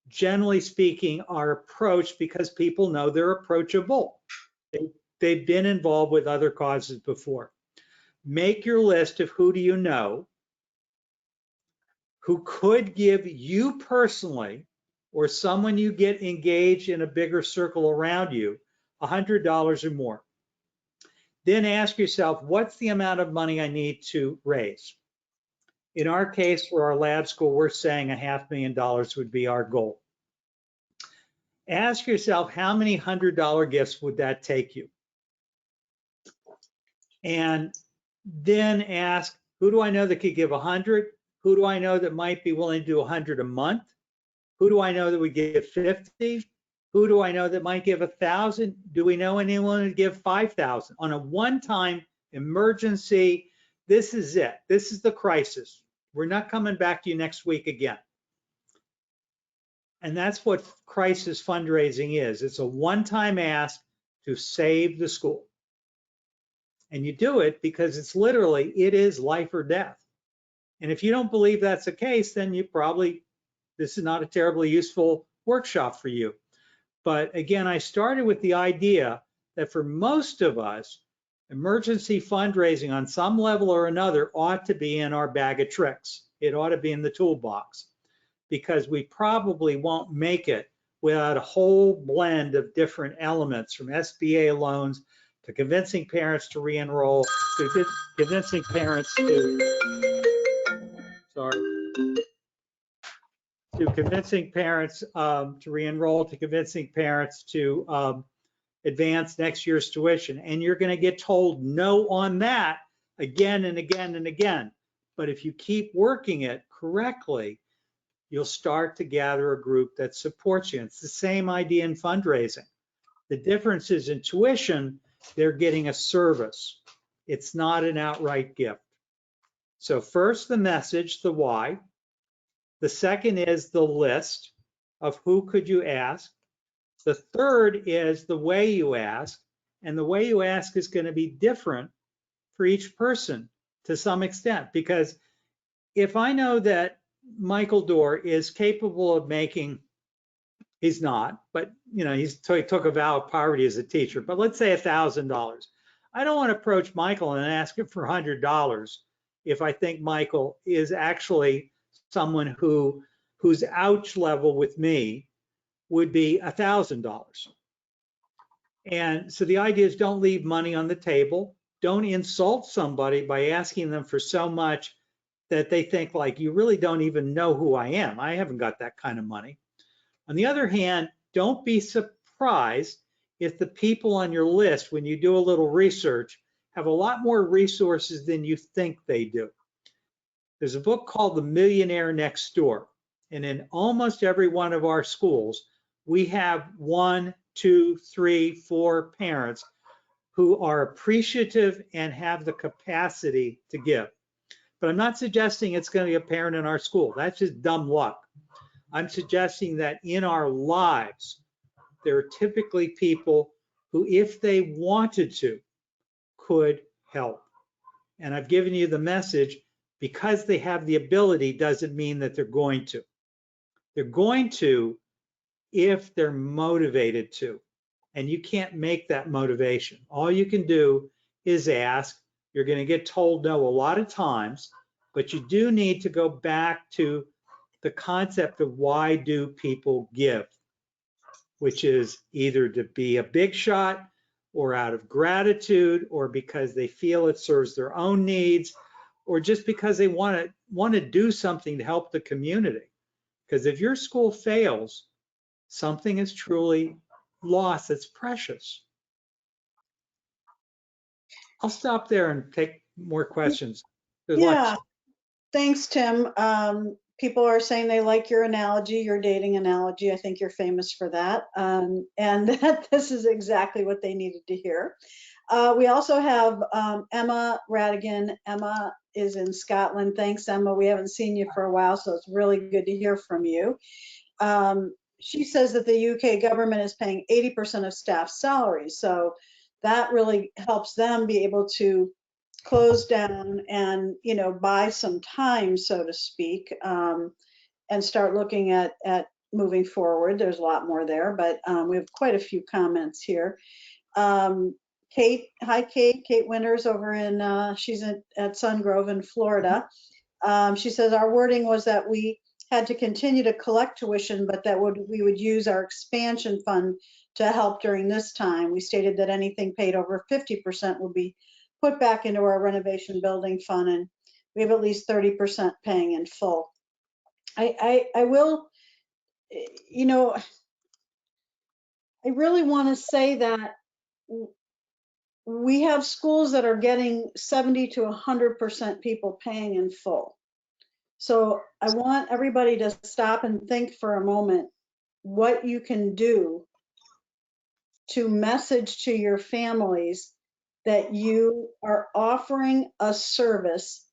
generally speaking, are approached because people know they're approachable. They've been involved with other causes before. Make your list of who do you know who could give you personally or someone you get engaged in a bigger circle around you $100 or more. Then ask yourself, what's the amount of money I need to raise? In our case, for our lab school, we're saying $500,000 would be our goal. Ask yourself, how many $100 gifts would that take you? And then ask, who do I know that could give 100? Who do I know that might be willing to do 100 a month? Who do I know that would give 50? Who do I know that might give 1,000? Do we know anyone who would give 5,000? On a one-time emergency, this is it. This is the crisis. We're not coming back to you next week again. And that's what crisis fundraising is. It's a one-time ask to save the school. And you do it because it's literally, it is life or death. And if you don't believe that's the case, then you probably, this is not a terribly useful workshop for you. But again, I started with the idea that for most of us, emergency fundraising on some level or another ought to be in our bag of tricks. It ought to be in the toolbox, because we probably won't make it without a whole blend of different elements, from SBA loans to convincing parents to re-enroll, to convincing parents to, to convincing parents to re-enroll, to convincing parents to advance next year's tuition. And you're going to get told no on that again and again and again. But if you keep working it correctly, you'll start to gather a group that supports you. It's the same idea in fundraising. The difference is in tuition, they're getting a service. It's not an outright gift. So first, the message, the why. The second is the list of who could you ask. The third is the way you ask. And the way you ask is going to be different for each person to some extent, because if I know that Michael Dorr is capable of making, he's not, but you know, he took a vow of poverty as a teacher, but let's say $1,000. I don't want to approach Michael and ask him for $100 if I think Michael is actually someone whose ouch level with me would be $1,000. And so the idea is don't leave money on the table. Don't insult somebody by asking them for so much that they think like, you really don't even know who I am. I haven't got that kind of money. On the other hand, don't be surprised if the people on your list, when you do a little research, have a lot more resources than you think they do. There's a book called The Millionaire Next Door. And in almost every one of our schools, we have 1, 2, 3, 4 parents who are appreciative and have the capacity to give. But I'm not suggesting it's going to be a parent in our school. That's just dumb luck. I'm suggesting that in our lives, there are typically people who, if they wanted to, could help. And I've given you the message, because they have the ability doesn't mean that they're going to. They're going to if they're motivated to. And you can't make that motivation. All you can do is ask. You're going to get told no a lot of times, but you do need to go back to the concept of why do people give, which is either to be a big shot or out of gratitude or because they feel it serves their own needs or just because they want to do something to help the community. Because if your school fails, something is truly lost that's precious. I'll stop there and take more questions. Good
Yeah,
luck.
thanks, Tim. People are saying they like your analogy, your dating analogy. I think you're famous for that. And that this is exactly what they needed to hear. We also have Emma Radigan. Emma is in Scotland. Thanks, Emma. We haven't seen you for a while, so it's really good to hear from you. She says that the UK government is paying 80% of staff salaries. So that really helps them be able to close down and, you know, buy some time, so to speak, and start looking at moving forward. There's a lot more there, but we have quite a few comments here. Kate, hi Kate. Kate Winters over in, she's at Sungrove in Florida. She says our wording was that we had to continue to collect tuition, but that we would use our expansion fund to help during this time. We stated that anything paid over 50% will be put back into our renovation building fund, and we have at least 30% paying in full. I will, you know, I really want to say that we have schools that are getting 70 to 100% people paying in full. So I want everybody to stop and think for a moment what you can do to message to your families that you are offering a service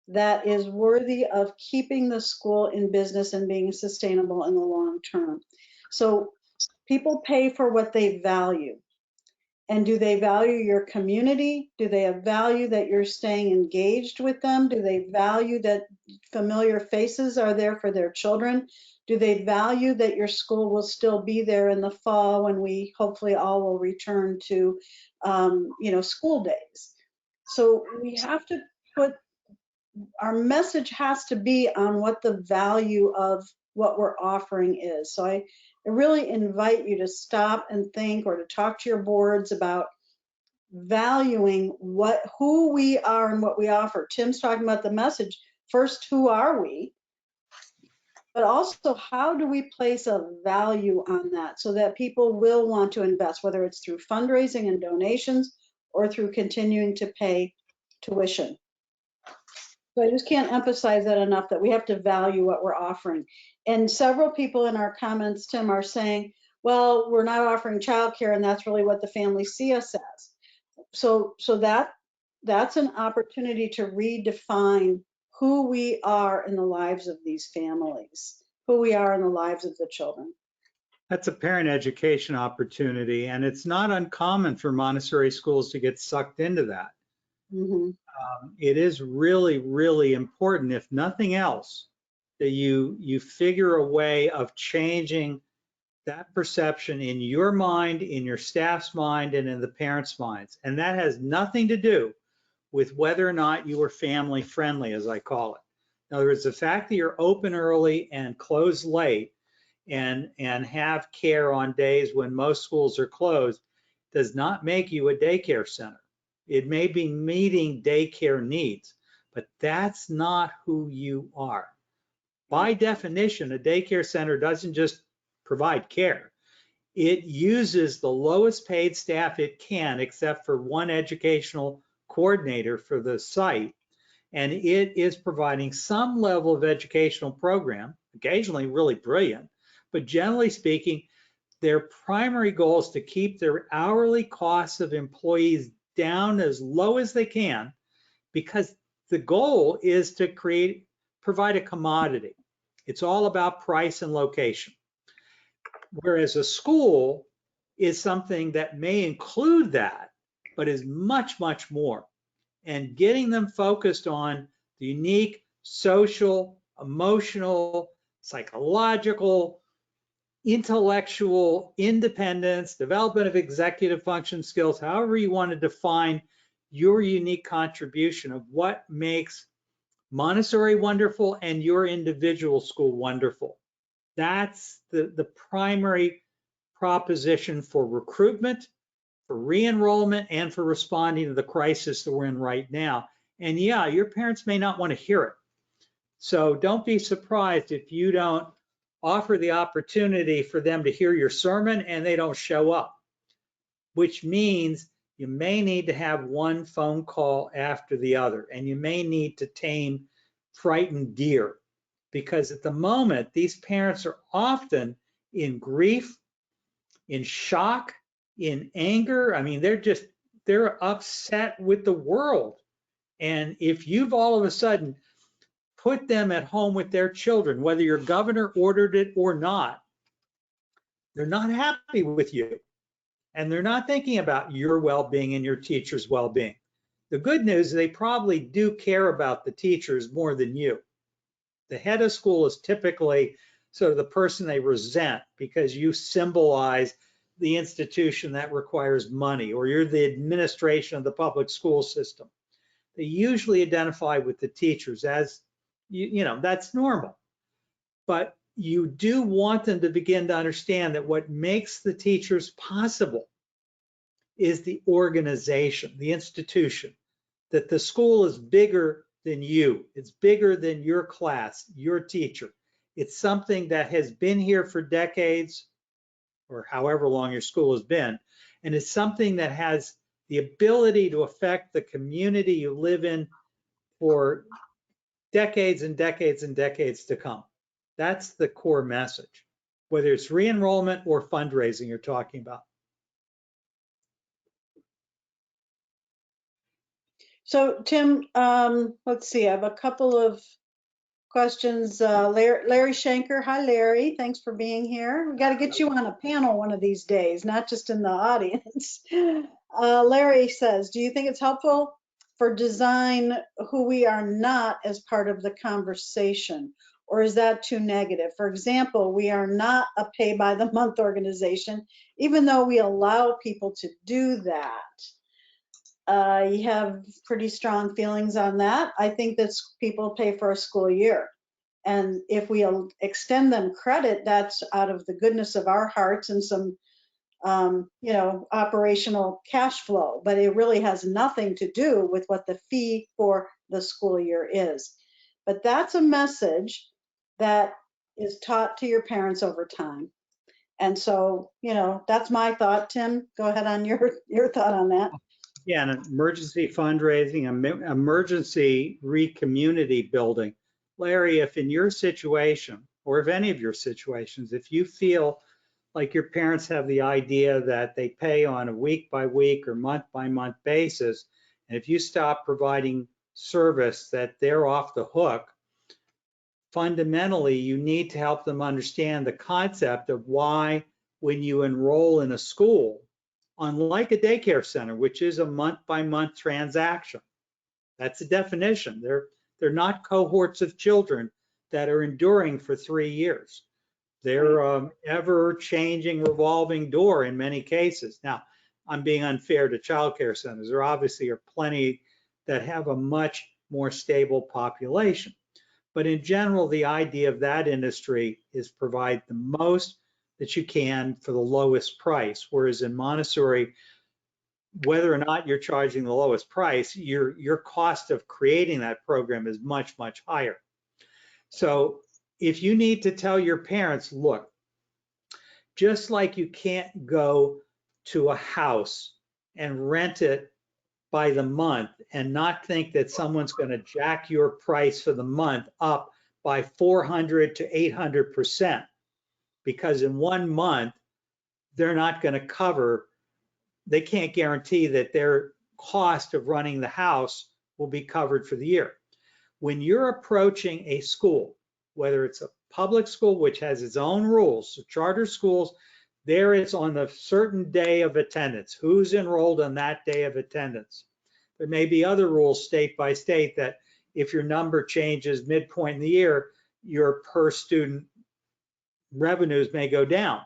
that is worthy of keeping the school in business and being sustainable in the long term. So people pay for what they value. And do they value your community? Do they value that you're staying engaged with them? Do they value that familiar faces are there for their children? Do they value that your school will still be there in the fall when we hopefully all will return to, you know, school days? So we have to put, our message has to be on what the value of what we're offering is. So I really invite you to stop and think, or to talk to your boards about valuing who we are and what we offer. Tim's talking about the message. First, who are we? But also, how do we place a value on that so that people will want to invest, whether it's through fundraising and donations or through continuing to pay tuition. So I just can't emphasize that enough, that we have to value what we're offering. And several people in our comments, Tim, are saying, well, we're not offering childcare, and that's really what the families see us as. So that's an opportunity to redefine who we are in the lives of these families, who we are in the lives of the children.
That's a parent education opportunity, and it's not uncommon for Montessori schools to get sucked into that.
Mm-hmm.
It is really, really important, if nothing else, that you figure a way of changing that perception in your mind, in your staff's mind, and in the parents' minds. And that has nothing to do with whether or not you are family friendly, as I call it. In other words, the fact that you're open early and close late and have care on days when most schools are closed does not make you a daycare center. It may be meeting daycare needs, but that's not who you are. By definition, a daycare center doesn't just provide care. It uses the lowest paid staff it can, except for one educational coordinator for the site. And it is providing some level of educational program, occasionally really brilliant, but generally speaking, their primary goal is to keep their hourly costs of employees down as low as they can, because the goal is to provide a commodity. It's all about price and location. Whereas a school is something that may include that, but is much, much more. And getting them focused on the unique social, emotional, psychological, intellectual independence, development of executive function skills, however you want to define your unique contribution of what makes Montessori wonderful and your individual school wonderful. That's the primary proposition for recruitment, for re-enrollment, and for responding to the crisis that we're in right now. And yeah, your parents may not want to hear it. So don't be surprised if you don't offer the opportunity for them to hear your sermon and they don't show up, which means you may need to have one phone call after the other, and you may need to tame frightened deer, because at the moment, these parents are often in grief, in shock, in anger. I mean, they're upset with the world. And if you've all of a sudden put them at home with their children, whether your governor ordered it or not, they're not happy with you. And they're not thinking about your well-being and your teacher's well-being. The good news is they probably do care about the teachers more than you. The head of school is typically sort of the person they resent because you symbolize the institution that requires money, or you're the administration of the public school system. They usually identify with the teachers as, you know, that's normal. But you do want them to begin to understand that what makes the teachers possible is the organization, the institution, that the school is bigger than you. It's bigger than your class, your teacher. It's something that has been here for decades, or however long your school has been. And it's something that has the ability to affect the community you live in for decades and decades and decades to come. That's the core message, whether it's re-enrollment or fundraising you're talking about.
So Tim, let's see, I have a couple of questions. Larry Shanker, hi Larry, thanks for being here. We got to get you on a panel one of these days, not just in the audience. Larry says, do you think it's helpful for design who we are not as part of the conversation, or is that too negative? For example, we are not a pay by the month organization, even though we allow people to do that. You have pretty strong feelings on that. I think that people pay for a school year. And if we extend them credit, that's out of the goodness of our hearts and some, you know, operational cash flow. But it really has nothing to do with what the fee for the school year is. But that's a message that is taught to your parents over time. And so, you know, that's my thought. Tim, go ahead on your thought on that.
Yeah, and emergency fundraising, emergency community building. Larry, if in your situation, or if any of your situations, if you feel like your parents have the idea that they pay on a week by week or month by month basis, and if you stop providing service that they're off the hook, fundamentally, you need to help them understand the concept of why when you enroll in a school, unlike a daycare center, which is a month-by-month transaction. That's the definition. They're not cohorts of children that are enduring for 3 years. They're ever-changing revolving door in many cases. Now, I'm being unfair to childcare centers. There obviously are plenty that have a much more stable population. But in general, the idea of that industry is provide the most that you can for the lowest price. Whereas in Montessori, whether or not you're charging the lowest price, your cost of creating that program is much, much higher. So if you need to tell your parents, look, just like you can't go to a house and rent it by the month and not think that someone's going to jack your price for the month up by 400 to 800%, because in 1 month, they're not going to cover, they can't guarantee that their cost of running the house will be covered for the year. When you're approaching a school, whether it's a public school, which has its own rules, so charter schools, there it's on the certain day of attendance, who's enrolled on that day of attendance. There may be other rules state by state that if your number changes midpoint in the year, your per student revenues may go down.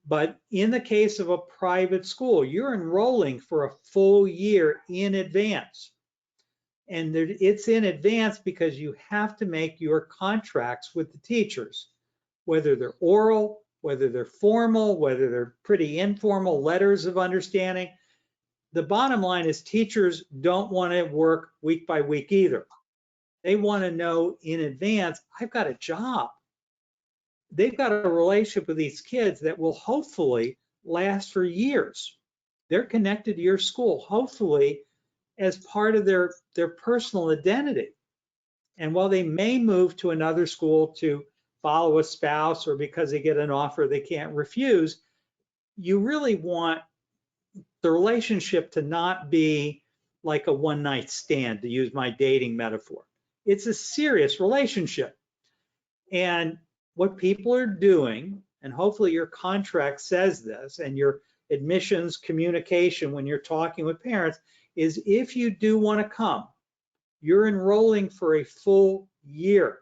But in the case of a private school, you're enrolling for a full year in advance. And it's in advance because you have to make your contracts with the teachers, whether they're oral, whether they're formal, whether they're pretty informal letters of understanding. The bottom line is teachers don't want to work week by week either. They want to know in advance, I've got a job. They've got a relationship with these kids that will hopefully last for years. They're connected to your school, hopefully as part of their personal identity. And while they may move to another school to follow a spouse or because they get an offer they can't refuse, you really want the relationship to not be like a one-night stand, to use my dating metaphor. It's a serious relationship. And what people are doing, and hopefully your contract says this, and your admissions communication when you're talking with parents, is if you do want to come, you're enrolling for a full year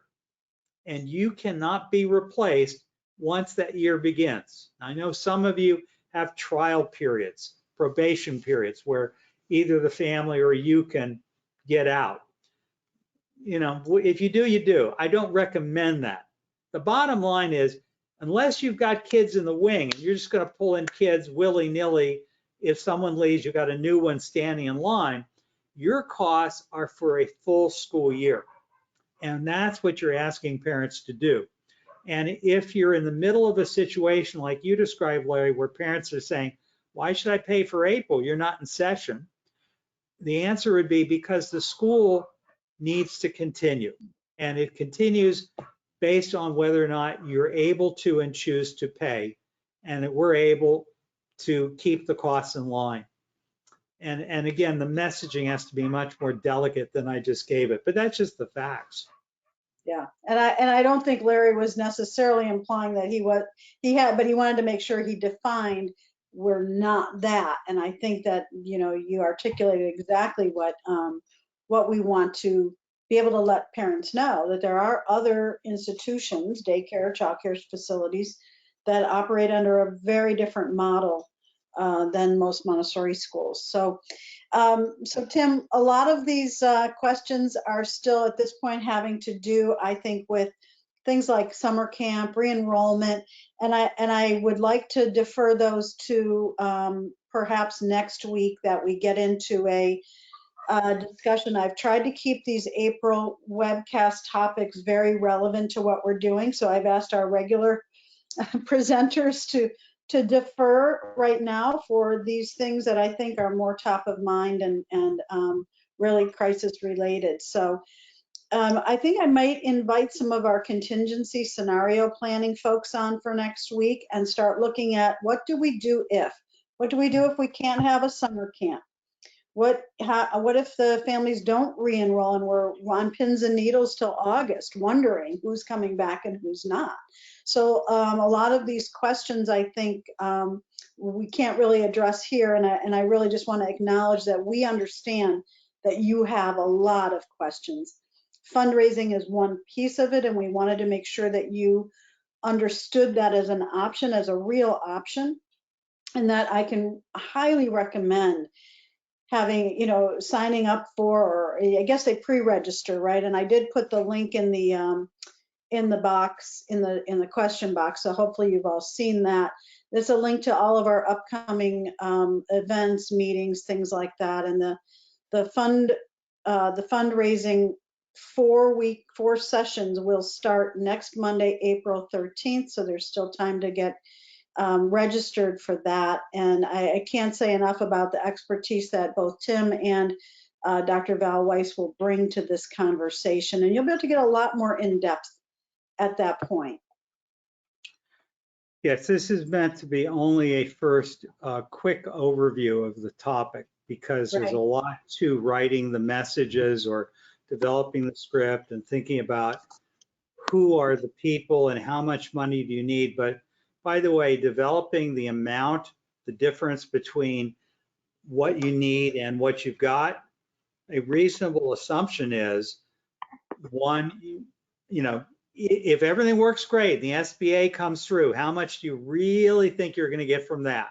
and you cannot be replaced once that year begins. I know some of you have trial periods, probation periods, where either the family or you can get out. You know, if you do, you do. I don't recommend that. The bottom line is, unless you've got kids in the wing and you're just going to pull in kids willy-nilly, if someone leaves, you've got a new one standing in line, your costs are for a full school year. And that's what you're asking parents to do. And if you're in the middle of a situation like you described, Larry, where parents are saying, why should I pay for April? You're not in session. The answer would be because the school needs to continue. And it continues based on whether or not you're able to and choose to pay, and that we're able to keep the costs in line. And again, the messaging has to be much more delicate than I just gave it, but that's just the facts.
Yeah, and I don't think Larry was necessarily implying that but he wanted to make sure he defined we're not that. And I think that, you know, you articulated exactly what we want to be able to let parents know, that there are other institutions, daycare, childcare facilities, that operate under a very different model than most Montessori schools. So Tim, a lot of these questions are still at this point having to do, I think, with things like summer camp, re-enrollment, and I would like to defer those to perhaps next week, that we get into a discussion. I've tried to keep these April webcast topics very relevant to what we're doing, so I've asked our regular presenters to defer right now for these things that I think are more top of mind and really crisis related. So I think I might invite some of our contingency scenario planning folks on for next week and start looking at what do we do if we can't have a summer camp? What if the families don't re-enroll and we're on pins and needles till August, wondering who's coming back and who's not? So a lot of these questions, I think, we can't really address here, and I really just want to acknowledge that we understand that you have a lot of questions. fundraising is one piece of it, and we wanted to make sure that you understood that as an option, as a real option, and that I can highly recommend having, signing up for, or I guess they pre-register, right? And I did put the link in the box, in the question box, so hopefully you've all seen that. There's a link to all of our upcoming events, meetings, things like that, and the fundraising 4 sessions will start next Monday, April 13th. So there's still time to get registered for that. And I can't say enough about the expertise that both Tim and Dr. Val Weiss will bring to this conversation. And you'll be able to get a lot more in depth at that point.
Yes, this is meant to be only a first quick overview of the topic, because there's a lot to writing the messages or developing the script and thinking about who are the people and how much money do you need. But by the way, developing the amount, the difference between what you need and what you've got, a reasonable assumption is, one, if everything works great, the SBA comes through, how much do you really think you're going to get from that?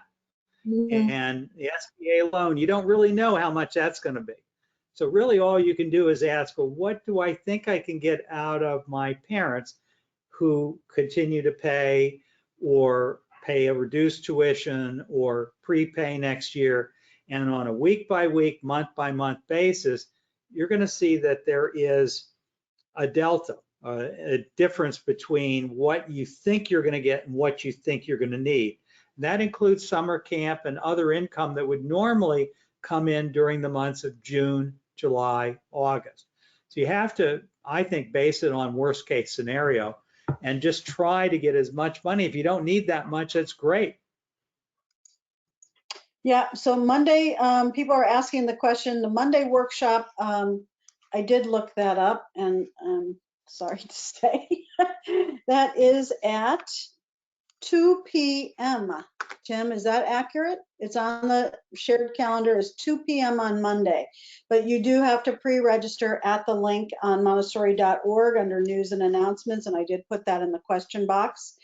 Mm-hmm.
And the SBA loan, you don't really know how much that's going to be. So really all you can do is ask, well, what do I think I can get out of my parents who continue to pay, or pay a reduced tuition, or prepay next year? And on a week by week, month by month basis, you're going to see that there is a delta, a difference between what you think you're going to get and what you think you're going to need. And that includes summer camp and other income that would normally come in during the months of June, July, August. So you have to, I think, base it on worst case scenario and just try to get as much money. If you don't need that much, that's great.
Yeah, so Monday, people are asking the question, the Monday workshop, I did look that up, and sorry to say, that is at 2 p.m. Jim, is that accurate? It's on the shared calendar as 2 p.m. on Monday, but you do have to pre-register at the link on Montessori.org under news and announcements, and I did put that in the question box.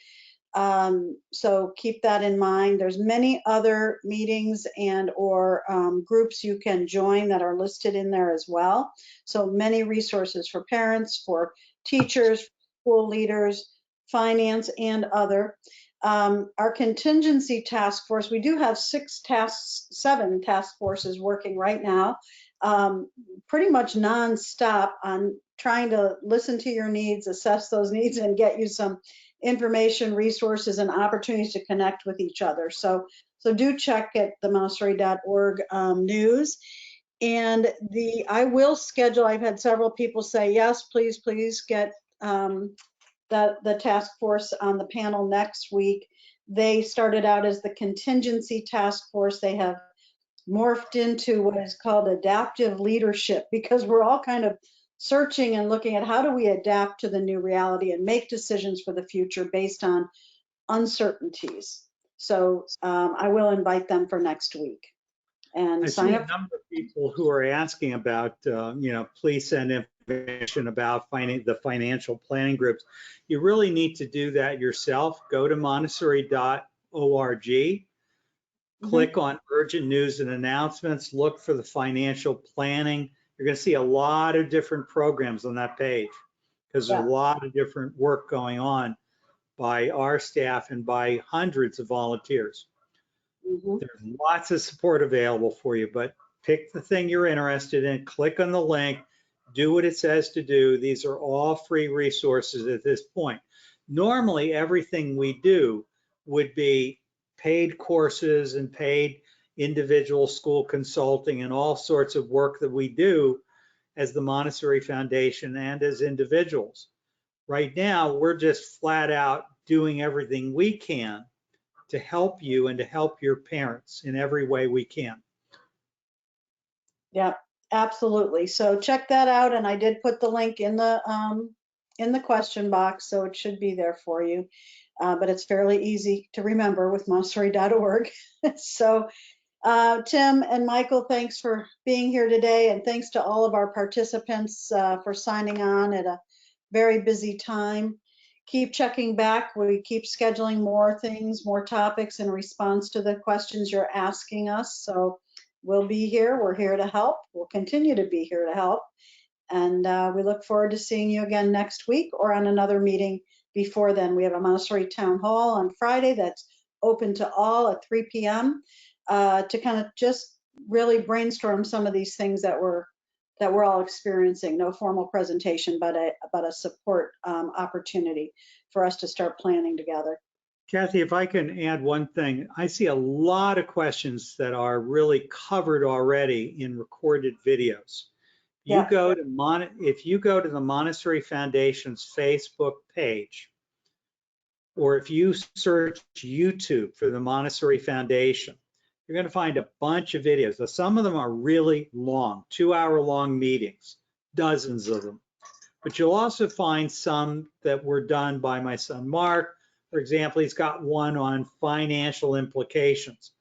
So keep that in mind. There's many other meetings and or groups you can join that are listed in there as well. So many resources for parents, for teachers, school leaders, finance, and other. Our contingency task force, we do have 7 task forces working right now, pretty much nonstop on trying to listen to your needs, assess those needs, and get you some information, resources, and opportunities to connect with each other. So do check at the Montessori.org news. And I will schedule, I've had several people say, yes, please get the task force on the panel next week. They started out as the contingency task force. They have morphed into what is called adaptive leadership, because we're all kind of searching and looking at how do we adapt to the new reality and make decisions for the future based on uncertainties. So I will invite them for next week. And
I
sign
see
up.
a number of people who are asking about, please send information about the financial planning groups. You really need to do that yourself. Go to Montessori.org, click on urgent news and announcements, look for the financial planning. You're going to see a lot of different programs on that page, because there's a lot of different work going on by our staff and by hundreds of volunteers. There's lots of support available for you, but pick the thing you're interested in, click on the link, do what it says to do. These are all free resources at this point. Normally, everything we do would be paid courses and paid individual school consulting and all sorts of work that we do as the Montessori Foundation and as individuals. Right now, we're just flat out doing everything we can to help you and to help your parents in every way we can.
Yeah, absolutely. So check that out, and I did put the link in the question box, so it should be there for you. But it's fairly easy to remember with Montessori.org. So Tim and Michael, thanks for being here today, and thanks to all of our participants for signing on at a very busy time. Keep checking back. We keep scheduling more things, more topics in response to the questions you're asking us. So we'll be here. We're here to help. We'll continue to be here to help. And we look forward to seeing you again next week or on another meeting before then. We have a Montessori Town Hall on Friday that's open to all at 3 p.m. To kind of just really brainstorm some of these things that we're all experiencing. No formal presentation, but a support opportunity for us to start planning together.
Kathy, if I can add one thing, I see a lot of questions that are really covered already in recorded videos.
Yeah.
If you go to the Montessori Foundation's Facebook page, or if you search YouTube for the Montessori Foundation, you're going to find a bunch of videos. Now, some of them are really long, 2-hour-long meetings, dozens of them. But you'll also find some that were done by my son Mark. For example, he's got one on financial implications,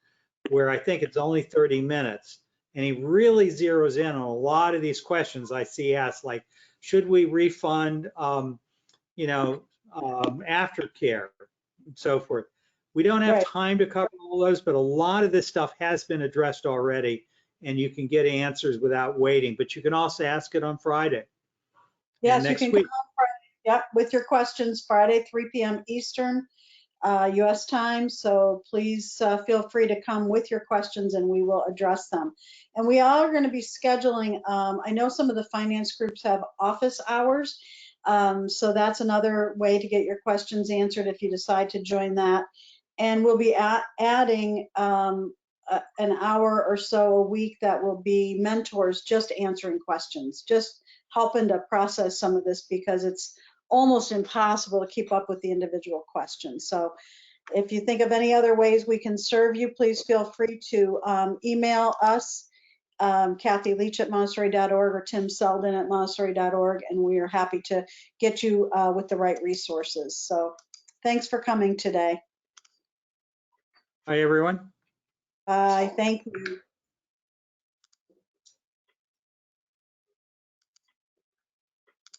where I think it's only 30 minutes. And he really zeroes in on a lot of these questions I see asked, like, should we refund, aftercare and so forth. We don't have time to cover all those, but a lot of this stuff has been addressed already, and you can get answers without waiting. But you can also ask it on Friday.
Yes, you can come on Friday. Yep, with your questions Friday, 3 p.m. Eastern U.S. time. So please feel free to come with your questions and we will address them. And we are going to be scheduling, I know some of the finance groups have office hours. So that's another way to get your questions answered if you decide to join that. And we'll be adding an hour or so a week that will be mentors just answering questions, just helping to process some of this because it's almost impossible to keep up with the individual questions. So if you think of any other ways we can serve you, please feel free to email us, Kathy Leach at Montessori.org or Tim Selden at Montessori.org, and we are happy to get you with the right resources. So thanks for coming today.
Hi, everyone.
Bye. Thank you.